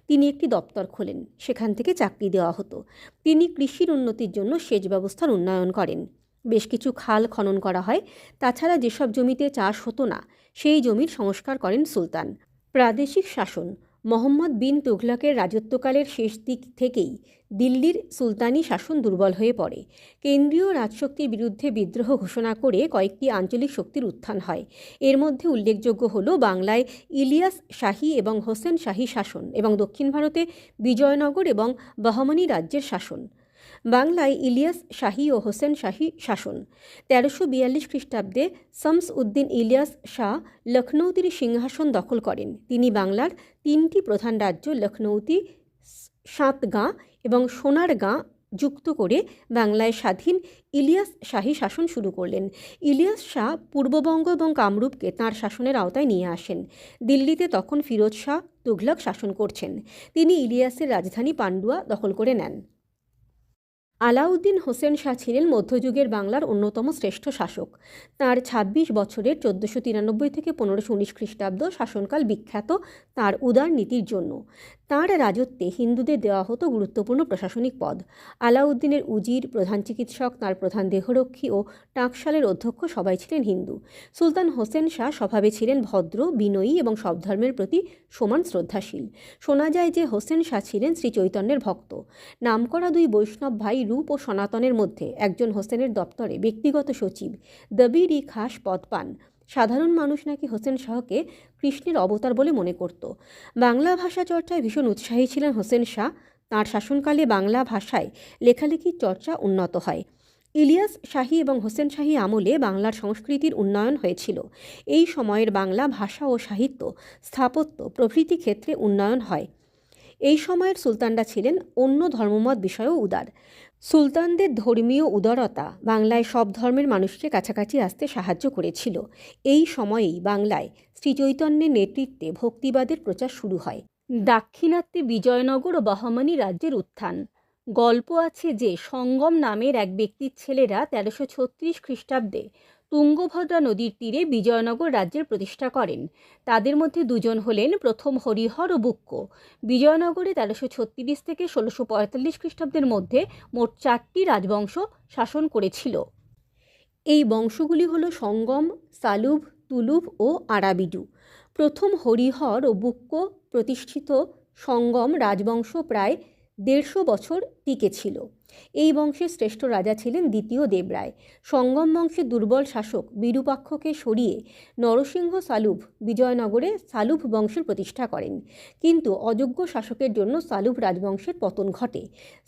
তিনি একটি দপ্তর খোলেন, সেখান থেকে চাকরি দেওয়া হতো। তিনি কৃষির উন্নতির জন্য সেচ ব্যবস্থার উন্নয়ন করেন। বেশ কিছু খাল খনন করা হয়। তাছাড়া যেসব জমিতে চাষ হতো না সেই জমির সংস্কার করেন সুলতান। প্রাদেশিক শাসন। মোহাম্মদ বিন তুঘলকের রাজত্বকালের শেষ দিক থেকেই দিল্লির সুলতানি শাসন দুর্বল হয়ে পড়ে। কেন্দ্রীয় রাজশক্তির বিরুদ্ধে বিদ্রোহ ঘোষণা করে কয়েকটি আঞ্চলিক শক্তির উত্থান হয়। এর মধ্যে উল্লেখযোগ্য হল বাংলায় ইলিয়াস শাহী এবং হোসেন শাহী শাসন এবং দক্ষিণ ভারতে বিজয়নগর এবং বাহমানি রাজ্যের শাসন। বাংলায় ইলিয়াস শাহী ও হোসেন শাহী শাসন। 1342 খ্রিস্টাব্দে শামস উদ্দিন ইলিয়াস শাহ লখনৌতির সিংহাসন দখল করেন। তিনি বাংলার 3টি প্রধান রাজ্য লখনৌতি, সাতগাঁ এবং সোনারগাঁ যুক্ত করে বাংলায় স্বাধীন ইলিয়াস শাহী শাসন শুরু করলেন। ইলিয়াস শাহ পূর্ববঙ্গ এবং কামরূপকে তাঁর শাসনের আওতায় নিয়ে আসেন। দিল্লিতে তখন ফিরোজ শাহ তুঘলক শাসন করছেন। তিনি ইলিয়াসের রাজধানী পান্ডুয়া দখল করে নেন। আলাউদ্দিন হোসেন শাহ ছিলেন মধ্যযুগের বাংলার অন্যতম শ্রেষ্ঠ শাসক। তাঁর 26 বছরের 1493 থেকে 1519 খ্রিস্টাব্দ শাসনকাল বিখ্যাত তাঁর উদার নীতির জন্য। তাঁর রাজত্বে হিন্দুদের দেওয়া হতো গুরুত্বপূর্ণ প্রশাসনিক পদ। আলাউদ্দিনের উজির, প্রধান চিকিৎসক, তাঁর প্রধান দেহরক্ষী ও টাকশালের অধ্যক্ষ সবাই ছিলেন হিন্দু। সুলতান হোসেন শাহ স্বভাবে ছিলেন ভদ্র, বিনয়ী এবং সব ধর্মের প্রতি সমান শ্রদ্ধাশীল। শোনা যায় যে হোসেন শাহ ছিলেন শ্রী চৈতন্যের ভক্ত। নামকরা 2 বৈষ্ণব ভাই রূপ ও সনাতনের মধ্যে একজন হোসেনের দপ্তরে ব্যক্তিগত সচিব, দবির-ই খাস পদ পান। সাধারণ মানুষ নাকি হোসেন শাহকে কৃষ্ণের অবতার বলে মনে করত। বাংলা ভাষা চর্চায় ভীষণ উৎসাহী ছিলেন হোসেন শাহ। তাঁর শাসনকালে বাংলা ভাষায় লেখালেখির চর্চা উন্নত হয়। ইলিয়াস শাহী এবং হোসেন শাহী আমলে বাংলার সংস্কৃতির উন্নয়ন হয়েছিল। এই সময়ের বাংলা ভাষা ও সাহিত্য, স্থাপত্য প্রভৃতি ক্ষেত্রে উন্নয়ন হয়। এই সময়ের সুলতানরা ছিলেন অন্য ধর্মমত বিষয়েও উদার। সুলতানদের ধর্মীয় উদারতা বাংলায় সব ধর্মের মানুষকে কাছাকাছি আসতে সাহায্য করেছিল। এই সময়েই বাংলায় শ্রীচৈতন্যের নেতৃত্বে ভক্তিবাদের প্রচার শুরু হয়। দাক্ষিণাত্যে বিজয়নগর ও বাহমানি রাজ্যের উত্থান। গল্প আছে যে সঙ্গম নামের এক ব্যক্তির ছেলেরা 1336 খ্রিস্টাব্দে তুঙ্গভদ্রা নদীর তীরে বিজয়নগর রাজ্যের প্রতিষ্ঠা করেন। তাদের মধ্যে 2 জন হলেন প্রথম হরিহর ও বুক্ক। বিজয়নগরে 1336 থেকে 1645 খ্রিস্টাব্দের মধ্যে মোট 4টি রাজবংশ শাসন করেছিল। এই বংশগুলি হল সঙ্গম, সালুভ, তুলুভ ও আরাবিডু। প্রথম হরিহর ও বুক্ক প্রতিষ্ঠিত সঙ্গম রাজবংশ প্রায় 150 বছর টিকে ছিল। এই বংশের শ্রেষ্ঠ রাজা ছিলেন দ্বিতীয় দেবরায়। সঙ্গম বংশের দুর্বল শাসক বিরূপাক্ষকে সরিয়ে নরসিংহ সালুভ বিজয়নগরে সালুভ বংশের প্রতিষ্ঠা করেন, কিন্তু অযোগ্য শাসকের জন্য সালুভ রাজবংশের পতন ঘটে।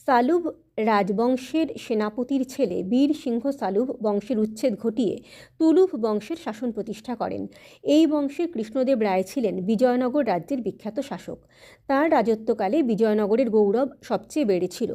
সালুভ রাজবংশের সেনাপতির ছেলে বীর সিংহ সালুভ বংশের উচ্ছেদ ঘটিয়ে তুলুভ বংশের শাসন প্রতিষ্ঠা করেন। এই বংশের কৃষ্ণদেব রায় ছিলেন বিজয়নগর রাজ্যের বিখ্যাত শাসক। তাঁর রাজত্বকালে বিজয়নগরের গৌরব সবচেয়ে বেড়েছিল।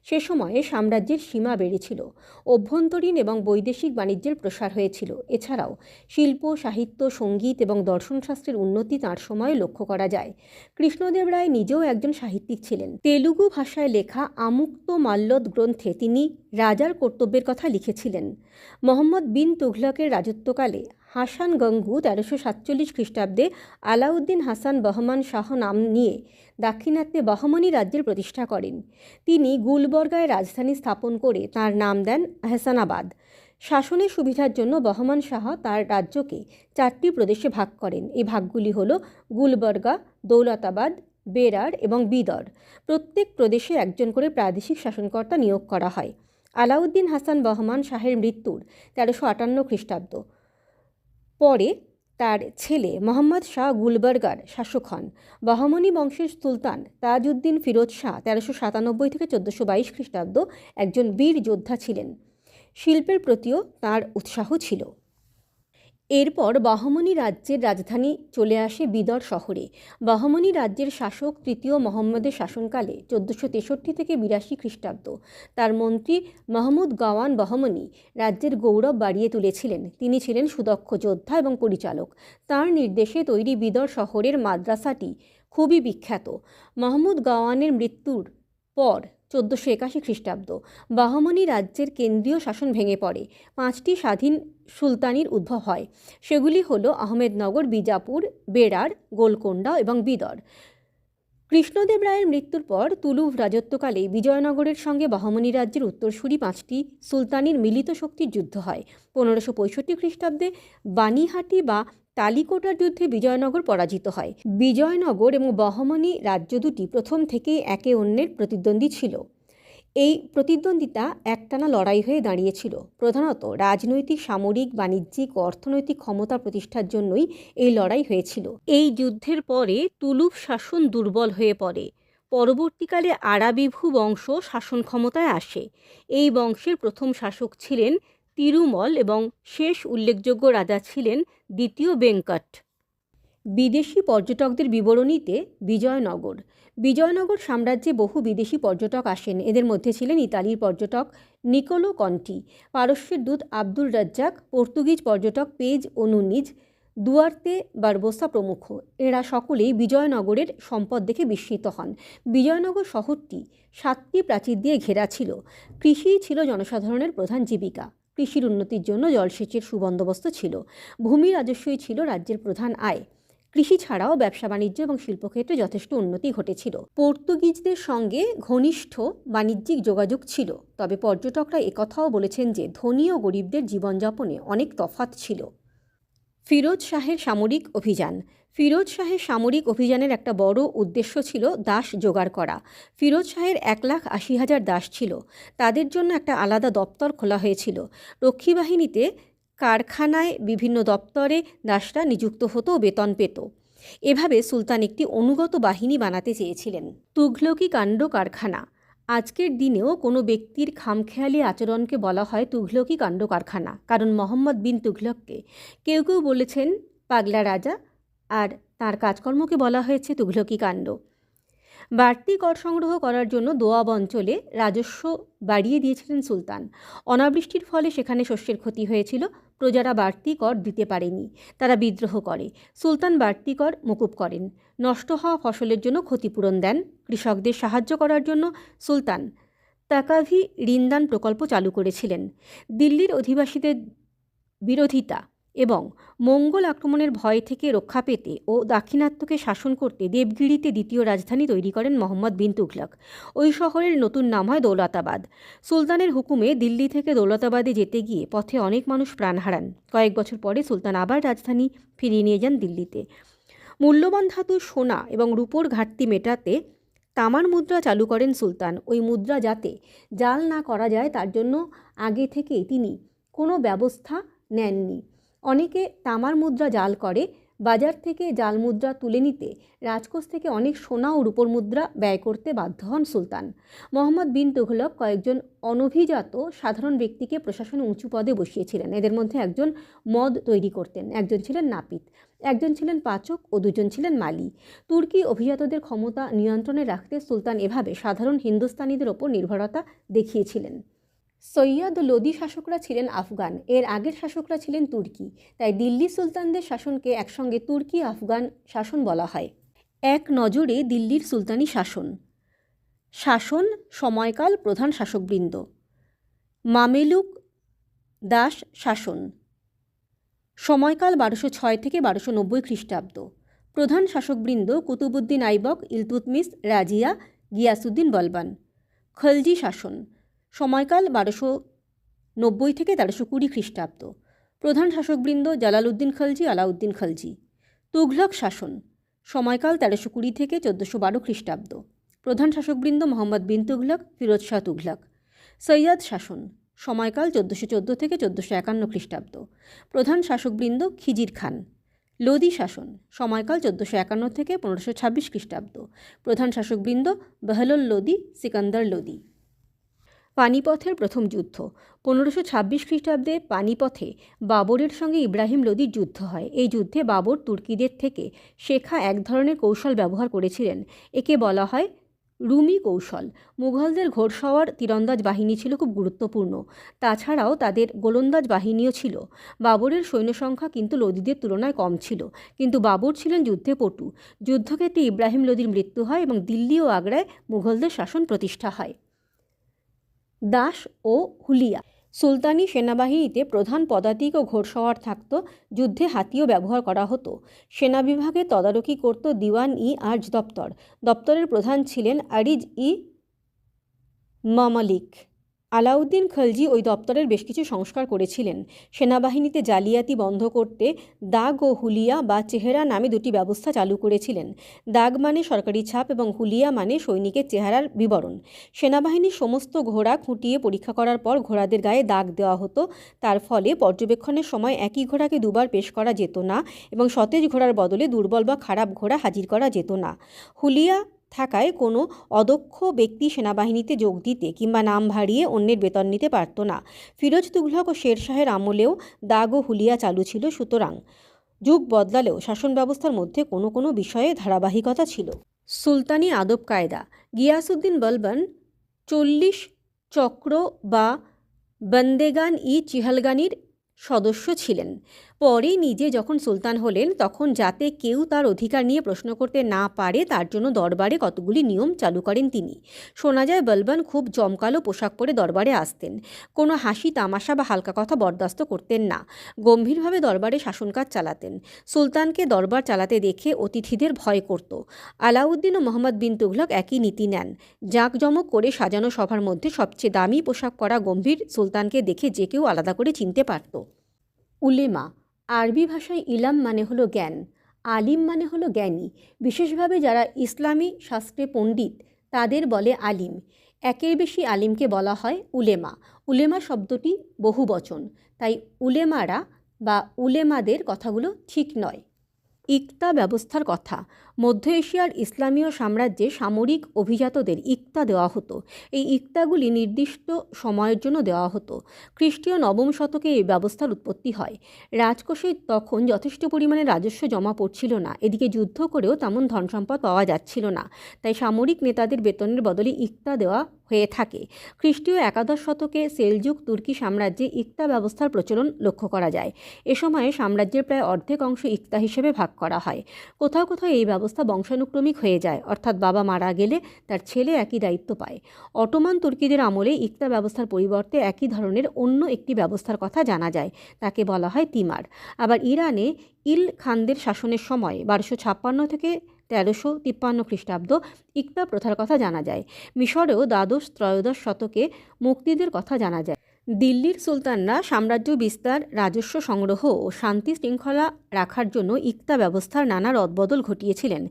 সে সময়ে সাম্রাজ্যের সীমা বেড়েছিল, অভ্যন্তরীণ এবং বৈদেশিক বাণিজ্যের প্রসার হয়েছিল। এছাড়াও শিল্প, সাহিত্য, সঙ্গীত এবং দর্শনশাস্ত্রের উন্নতি তাঁর সময়ে লক্ষ্য করা যায়। কৃষ্ণদেব রায় নিজেও একজন সাহিত্যিক ছিলেন। তেলুগু ভাষায় লেখা আমুক্ত মাল্যদ গ্রন্থে তিনি রাজার কর্তব্যের কথা লিখেছিলেন। মোহাম্মদ বিন তুঘলকের রাজত্বকালে হাসান গঙ্গু 1347 খ্রিস্টাব্দে আলাউদ্দিন হাসান বহমান শাহ নাম নিয়ে দাক্ষিণাত্যে বহমনি রাজ্যের প্রতিষ্ঠা করেন। তিনি গুলবর্গায় রাজধানী স্থাপন করে তাঁর নাম দেন আহসানাবাদ। শাসনের সুবিধার জন্য বহমান শাহ তাঁর রাজ্যকে 4টি প্রদেশে ভাগ করেন। এই ভাগগুলি হল গুলবর্গা, দৌলতাবাদ, বেরার এবং বিদর। প্রত্যেক প্রদেশে একজন করে প্রাদেশিক শাসনকর্তা নিয়োগ করা হয়। আলাউদ্দিন হাসান বহমান শাহের মৃত্যুর 1358 খ্রিস্টাব্দ পরে তার ছেলে মোহাম্মদ শাহ গুলবর্গার শাসক হন। বহমনি বংশের সুলতান তাজউদ্দিন ফিরোজ শাহ 1397 থেকে 1422 খ্রিস্টাব্দ একজন বীর যোদ্ধা ছিলেন। শিল্পের প্রতিও তাঁর উৎসাহ ছিল। এরপর বহমনি রাজ্যের রাজধানী চলে আসে বিদর শহরে। বহমনি রাজ্যের শাসক তৃতীয় মোহাম্মদের শাসনকালে 1463 থেকে 82 খ্রিস্টাব্দ তার মন্ত্রী মাহমুদ গাওয়ান বহমনি রাজ্যের গৌরব বাড়িয়ে তুলেছিলেন। তিনি ছিলেন সুদক্ষ যোদ্ধা এবং পরিচালক। তাঁর নির্দেশে তৈরি বিদর শহরের মাদ্রাসাটি খুবই বিখ্যাত। মাহমুদ গাওয়ানের মৃত্যুর পর 1481 খ্রিস্টাব্দ বহমনি রাজ্যের কেন্দ্রীয় শাসন ভেঙে পড়ে। 5টি স্বাধীন সুলতানির উদ্ভব হয়। সেগুলি হল আহমেদনগর, বিজাপুর, বেরার, গোলকোন্ডা এবং বিদর। কৃষ্ণদেব রায়ের মৃত্যুর পর তুলুভ রাজত্বকালে বিজয়নগরের সঙ্গে বহমনি রাজ্যের উত্তরসূরি 5টি সুলতানির মিলিত শক্তির যুদ্ধ হয়। 1565 খ্রিস্টাব্দে বানিহাটি বা তালিকোটার যুদ্ধে বিজয়নগর পরাজিত হয়। বিজয়নগর এবং বহমনি রাজ্য দুটি প্রথম থেকেই একে অন্যের প্রতিদ্বন্দ্বী ছিল। এই প্রতিদ্বন্দ্বিতা একটানা লড়াই হয়ে দাঁড়িয়েছিল। প্রধানত রাজনৈতিক, সামরিক, বাণিজ্যিক ও অর্থনৈতিক ক্ষমতা প্রতিষ্ঠার জন্যই এই লড়াই হয়েছিল। এই যুদ্ধের পরে তুলুভ শাসন দুর্বল হয়ে পড়ে। পরবর্তীকালে আরাবিভু বংশ শাসন ক্ষমতায় আসে। এই বংশের প্রথম শাসক ছিলেন তিরুমল এবং শেষ উল্লেখযোগ্য রাজা ছিলেন দ্বিতীয় বেঙ্কট। বিদেশি পর্যটকদের বিবরণীতে বিজয়নগর সাম্রাজ্যে বহু বিদেশি পর্যটক আসেন। এদের মধ্যে ছিলেন ইতালির পর্যটক নিকোলো কন্টি, পারস্যের দূত আব্দুল রাজ্জাক, পর্তুগিজ পর্যটক পেজ ও নুনিজ, দুয়ার্তে বারবোসা প্রমুখ। এরা সকলেই বিজয়নগরের সম্পদ দেখে বিস্মিত হন। বিজয়নগর শহরটি 7টি প্রাচীর দিয়ে ঘেরা ছিল। কৃষিই ছিল জনসাধারণের প্রধান জীবিকা। কৃষির উন্নতির জন্য জলসেচের সুবন্দোবস্ত ছিল। ভূমি রাজস্বই ছিল রাজ্যের প্রধান আয়। কৃষি ছাড়াও ব্যবসা বাণিজ্য এবং শিল্পক্ষেত্রে যথেষ্ট উন্নতি ঘটেছিল। পর্তুগিজদের সঙ্গে ঘনিষ্ঠ বাণিজ্যিক যোগাযোগ ছিল। তবে পর্যটকরা একথাও বলেছেন যে ধনী ও গরিবদের জীবনযাপনে অনেক তফাৎ ছিল। ফিরোজ শাহের সামরিক অভিযান। ফিরোজ শাহের সামরিক অভিযানের একটা বড় উদ্দেশ্য ছিল দাস জোগাড় করা। ফিরোজ শাহের 1,80,000 দাস ছিল। তাদের জন্য একটা আলাদা দপ্তর খোলা হয়েছিল। রক্ষী বাহিনীতে, কারখানায়, বিভিন্ন দপ্তরে দাসরা নিযুক্ত হতো ও বেতন পেত। এভাবে সুলতান একটি অনুগত বাহিনী বানাতে চেয়েছিলেন। তুঘলকি কাণ্ড কারখানা। আজকের দিনেও কোনো ব্যক্তির খামখেয়ালি আচরণকে বলা হয় তুঘলকি কাণ্ড কারখানা। কারণ মোহাম্মদ বিন তুঘলককে কেউ কেউ বলেছেন পাগলা রাজা, আর তার কাজকর্মকে বলা হয়েছে তুঘলকি কাণ্ড। বাড়তি কর সংগ্রহ করার জন্য দোয়াব অঞ্চলে রাজস্ব বাড়িয়ে দিয়েছিলেন সুলতান। অনাবৃষ্টির ফলে সেখানে শস্যের ক্ষতি হয়েছিল। প্রজারা বাড়তি কর দিতে পারেনি। তারা বিদ্রোহ করে। সুলতান বাড়তি কর মকুব করেন। নষ্ট হওয়া ফসলের জন্য ক্ষতিপূরণ দেন। কৃষকদের সাহায্য করার জন্য সুলতান তাকাভি ঋণদান প্রকল্প চালু করেছিলেন। দিল্লির অধিবাসীদের বিরোধিতা এবং মঙ্গল আক্রমণের ভয় থেকে রক্ষা পেতে ও দাক্ষিণাত্যকে শাসন করতে দেবগিরিতে দ্বিতীয় রাজধানী তৈরি করেন মোহাম্মদ বিন তুঘলক। ওই শহরের নতুন নাম হয় দৌলতাবাদ। সুলতানের হুকুমে দিল্লি থেকে দৌলতাবাদে যেতে গিয়ে পথে অনেক মানুষ প্রাণ হারান। কয়েক বছর পরে সুলতান আবার রাজধানী ফিরিয়ে নিয়ে যান দিল্লিতে। মূল্যবান ধাতু সোনা এবং রূপোর ঘাটতি মেটাতে তামার মুদ্রা চালু করেন সুলতান। ওই মুদ্রা যাতে জাল না করা যায় তার জন্য আগে থেকেই তিনি কোনো ব্যবস্থা নেননি। অনেকে তামার মুদ্রা জাল করে, বাজার থেকে জাল মুদ্রা তুলে নিতে রাজকোষ থেকে অনেক সোনা ও রূপোর মুদ্রা ব্যয় করতে বাধ্য হন সুলতান। মোহাম্মদ বিন তুঘলক কয়েকজন অনভিজাত সাধারণ ব্যক্তিকে প্রশাসনে উঁচু পদে বসিয়েছিলেন। এদের মধ্যে একজন মদ তৈরি করতেন, একজন ছিলেন নাপিত, একজন ছিলেন পাচক ও দুজন ছিলেন মালি। তুর্কি অভিজাতদের ক্ষমতা নিয়ন্ত্রণে রাখতে সুলতান এভাবে সাধারণ হিন্দুস্তানিদের ওপর নির্ভরতা দেখিয়েছিলেন। সৈয়দ ও লোদি শাসকরা ছিলেন আফগান, এর আগের শাসকরা ছিলেন তুর্কি, তাই দিল্লি সুলতানদের শাসনকে একসঙ্গে তুর্কি আফগান শাসন বলা হয়। এক নজরে দিল্লির সুলতানি শাসন। শাসন সময়কাল প্রধান শাসকবৃন্দ। মামেলুক দাস শাসন, সময়কাল 1206 থেকে 1290 খ্রিস্টাব্দ। প্রধান শাসকবৃন্দ কুতুবুদ্দিন আইবক, ইলতুৎমিশ, রাজিয়া, গিয়াসুদ্দিন বলবান। খলজি শাসন, সময়কাল 1290 থেকে 1320 খ্রিস্টাব্দ। প্রধান শাসকবৃন্দ জালালউদ্দিন খলজি, আলাউদ্দিন খলজি। তুঘলক শাসন, সময়কাল 1320 থেকে 1412 খ্রিস্টাব্দ। প্রধান শাসকবৃন্দ মোহাম্মদ বিন তুঘলক, ফিরোজ শাহ তুঘলক। সৈয়দ শাসন, সময়কাল 1414 থেকে 1451 খ্রিস্টাব্দ। প্রধান শাসকবৃন্দ খিজির খান। লোদি শাসন, সময়কাল 1451 থেকে 1526 খ্রিস্টাব্দ। প্রধান শাসকবৃন্দ বহলুল লোদি, সিকান্দার লোদি। পানিপথের প্রথম যুদ্ধ। 1526 খ্রিস্টাব্দে পানিপথে বাবরের সঙ্গে ইব্রাহিম লোদির যুদ্ধ হয়। এই যুদ্ধে বাবর তুর্কিদের থেকে শেখা এক ধরনের কৌশল ব্যবহার করেছিলেন। একে বলা হয় রুমি কৌশল। মুঘলদের ঘোড়সওয়ার তীরন্দাজ বাহিনী ছিল খুব গুরুত্বপূর্ণ, তাছাড়াও তাদের গোলন্দাজ বাহিনীও ছিল। বাবরের সৈন্যসংখ্যা কিন্তু লোদিদের তুলনায় কম ছিল, কিন্তু বাবর ছিলেন যুদ্ধে পটু। যুদ্ধক্ষেত্রে ইব্রাহিম লোদির মৃত্যু হয় এবং দিল্লি ও আগ্রায় মুঘলদের শাসন প্রতিষ্ঠা হয়। দাস ও হুলিয়া। সুলতানি সেনাবাহিনীতে প্রধান পদাতিক ও ঘোড়সওয়ার থাকত। যুদ্ধে হাতিও ব্যবহার করা হতো। সেনা বিভাগে তদারকি করত দিওয়ান ই আর্জ দপ্তর। দপ্তরের প্রধান ছিলেন আরিজ ই মামালিক। আলাউদ্দিন খলজি ওই দপ্তরের বেশ কিছু সংস্কার করেছিলেন। সেনাবাহিনীতে জালিয়াতি বন্ধ করতে দাগ ও হুলিয়া বা চেহারা নামে দুটি ব্যবস্থা চালু করেছিলেন। দাগ মানে সরকারি ছাপ এবং হুলিয়া মানে সৈনিকের চেহারার বিবরণ। সেনাবাহিনীর সমস্ত ঘোড়া খুঁটিয়ে পরীক্ষা করার পর ঘোড়াদের গায়ে দাগ দেওয়া হতো। তার ফলে পর্যবেক্ষণের সময় একই ঘোড়াকে দুবার পেশ করা যেত না এবং সতেজ ঘোড়ার বদলে দুর্বল বা খারাপ ঘোড়া হাজির করা যেত না। হুলিয়া থাকায় কোনো অদক্ষ ব্যক্তি সেনাবাহিনীতে যোগ দিতে কিংবা নাম ভাড়িয়ে অন্যের বেতন নিতে পারত না। ফিরোজ তুঘলক ও শের শাহের আমলেও দাগ ও হুলিয়া চালু ছিল। সুতরাং যুগ বদলালেও শাসন ব্যবস্থার মধ্যে কোনো কোনো বিষয়ে ধারাবাহিকতা ছিল। সুলতানি আদব কায়দা। গিয়াসুদ্দিন বলবান 40 চক্র বা বন্দেগান ই চিহলগানির সদস্য ছিলেন। পরে নিজে যখন সুলতান হলেন তখন যাতে কেউ তার অধিকার নিয়ে প্রশ্ন করতে না পারে তার জন্য দরবারে কতগুলি নিয়ম চালু করেন তিনি। শোনা যায় বলবান খুব জমকালো পোশাক পরে দরবারে আসতেন। কোনো হাসি তামাশা বা হালকা কথা বরদাস্ত করতেন না। গম্ভীরভাবে দরবারে শাসনকাজ চালাতেন। সুলতানকে দরবার চালাতে দেখে অতিথিদের ভয় করত। আলাউদ্দিন ও মোহাম্মদ বিন তুঘলক একই নীতি নেন। জাঁকজমক করে সাজানো সভার মধ্যে সবচেয়ে দামি পোশাক পরা গম্ভীর সুলতানকে দেখে যে কেউ আলাদা করে চিনতে পারত। উলেমা। আরবি ভাষায় ইলাম মানে হলো জ্ঞান, আলিম মানে হলো জ্ঞানী। বিশেষভাবে যারা ইসলামী শাস্ত্রে পণ্ডিত তাদের বলে আলিম। একের বেশি আলিমকে বলা হয় উলেমা। উলেমা শব্দটি বহুবচন, তাই উলেমারা বা উলেমাদের কথাগুলো ঠিক নয়। ইক্তা ব্যবস্থার কথা। মধ্য এশিয়ার ইসলামীয় সাম্রাজ্যে সামরিক অভিজাতদের ইক্তা দেওয়া হতো। এই ইক্তাগুলি নির্দিষ্ট সময়ের জন্য দেওয়া হতো। খ্রিস্টীয় নবম শতকে এই ব্যবস্থার উৎপত্তি হয়। রাজকোষে তখন যথেষ্ট পরিমাণে রাজস্ব জমা পড়ছিল না, এদিকে যুদ্ধ করেও তেমন ধনসম্পদ পাওয়া যাচ্ছিল না, তাই সামরিক নেতাদের বেতনের বদলে ইক্তা দেওয়া হয়ে থাকে। খ্রিস্টীয় একাদশ শতকে সেলজুক তুর্কি সাম্রাজ্যে ইক্তা ব্যবস্থার প্রচলন লক্ষ্য করা যায়। এ সময়ে সাম্রাজ্যের প্রায় অর্ধেক অংশ ইক্তা হিসেবে ভাগ করা হয়। কোথাও কোথাও এই ব্যবস্থা বংশানুক্রমিক হয়ে যায়, অর্থাৎ বাবা মারা গেলে তার ছেলে একই দায়িত্ব পায়। অটোমান তুর্কিদের আমলে ইক্তা ব্যবস্থার পরিবর্তে একই ধরনের অন্য একটি ব্যবস্থার কথা জানা যায়, তাকে বলা হয় তিমার। আবার ইরানে ইল খানদের শাসনের সময় 1256 থেকে 1353 খ্রিস্টাব্দ ইক্তা প্রথার কথা জানা যায়। মিশরেও দ্বাদশ ত্রয়োদশ শতকে মুক্তিদের কথা জানা যায়। দিল্লির সুলতানরা সাম্রাজ্য বিস্তার, রাজস্ব সংগ্রহ ও শান্তি শৃঙ্খলা রাখার জন্য ইকতা ব্যবস্থার নানা রদবদল ঘটিয়েছিলেন।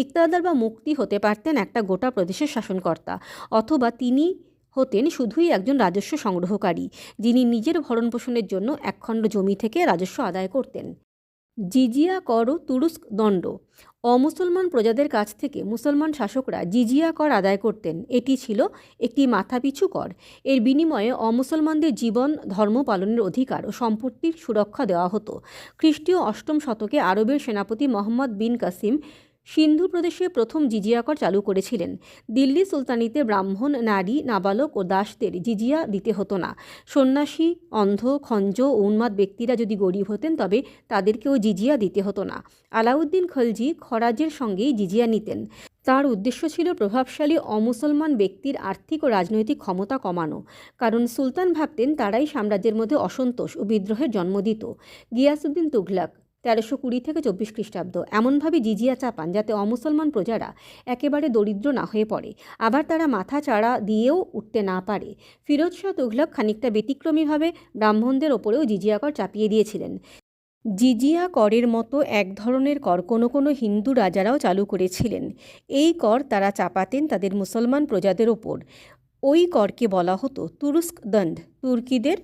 ইকতাদার বা মুক্তি হতে পারতেন একটা গোটা প্রদেশের শাসনকর্তা, অথবা তিনি হতেন শুধুই একজন রাজস্ব সংগ্রহকারী, যিনি নিজের ভরণপোষণের জন্য একখণ্ড জমি থেকে রাজস্ব আদায় করতেন। জিজিয়া কর ও তুরস্ক দণ্ড। অমুসলমান প্রজাদের কাছ থেকে মুসলমান শাসকরা জিজিয়া কর আদায় করতেন। এটি ছিল একটি মাথাপিছু কর। এর বিনিময়ে অমুসলমানদের জীবন, ধর্ম পালনের অধিকার ও সম্পত্তির সুরক্ষা দেওয়া হতো। খ্রিস্টীয় অষ্টম শতকে আরবের সেনাপতি মোহাম্মদ বিন কাসিম সিন্ধু প্রদেশে প্রথম জিজিয়া কর চালু করেছিলেন। দিল্লি সুলতানিতে ব্রাহ্মণ, নারী, নাবালক ও দাসদের জিজিয়া দিতে হতো না। সন্ন্যাসী, অন্ধ, খঞ্জ ও উন্মাদ ব্যক্তিরা যদি গরিব হতেন তবে তাদেরকেও জিজিয়া দিতে হতো না। আলাউদ্দিন খলজি খরাজের সঙ্গেই জিজিয়া নিতেন। তার উদ্দেশ্য ছিল প্রভাবশালী অমুসলমান ব্যক্তির আর্থিক ও রাজনৈতিক ক্ষমতা কমানো, কারণ সুলতান ভাবতেন তারাই সাম্রাজ্যের মধ্যে অসন্তোষ ও বিদ্রোহের জন্ম দিত। গিয়াসউদ্দিন তুঘলক 1320 থেকে 24 খ্রিস্টাব্দ এমনভাবে জিজিয়া চাপান যাতে অমুসলমান প্রজারা একেবারে দরিদ্র না হয়ে পড়ে, আবার তারা মাথা চাড়া দিয়েও উঠতে না পারে। ফিরোজ শাহ তুঘলক খানিকটা ব্যতিক্রমীভাবে ব্রাহ্মণদের ওপরেও জিজিয়া কর চাপিয়ে দিয়েছিলেন। জিজিয়া করের মতো এক ধরনের কর কোনো কোনো হিন্দু রাজারাও চালু করেছিলেন। এই কর তারা চাপাতেন তাদের মুসলমান প্রজাদের ওপর। ওই করকে বলা হতো তুরস্ক দণ্ড, তুর্কিদের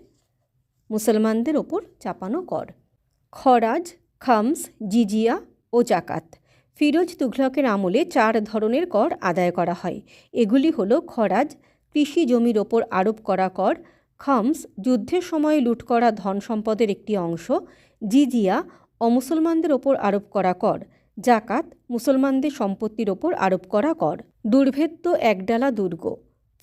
মুসলমানদের ওপর চাপানো কর। খরাজ, খামস, জিজিয়া ও জাকাত। ফিরোজ তুঘলকের আমলে 4 ধরনের কর আদায় করা হয়। এগুলি হলো খরাজ, কৃষি জমির ওপর আরোপ করা কর; খামস, যুদ্ধের সময় লুট করা ধন সম্পদের একটি অংশ; জিজিয়া, অমুসলমানদের ওপর আরোপ করা কর; জাকাত, মুসলমানদের সম্পত্তির ওপর আরোপ করা কর। দুর্ভেদ্য একডালা দুর্গ।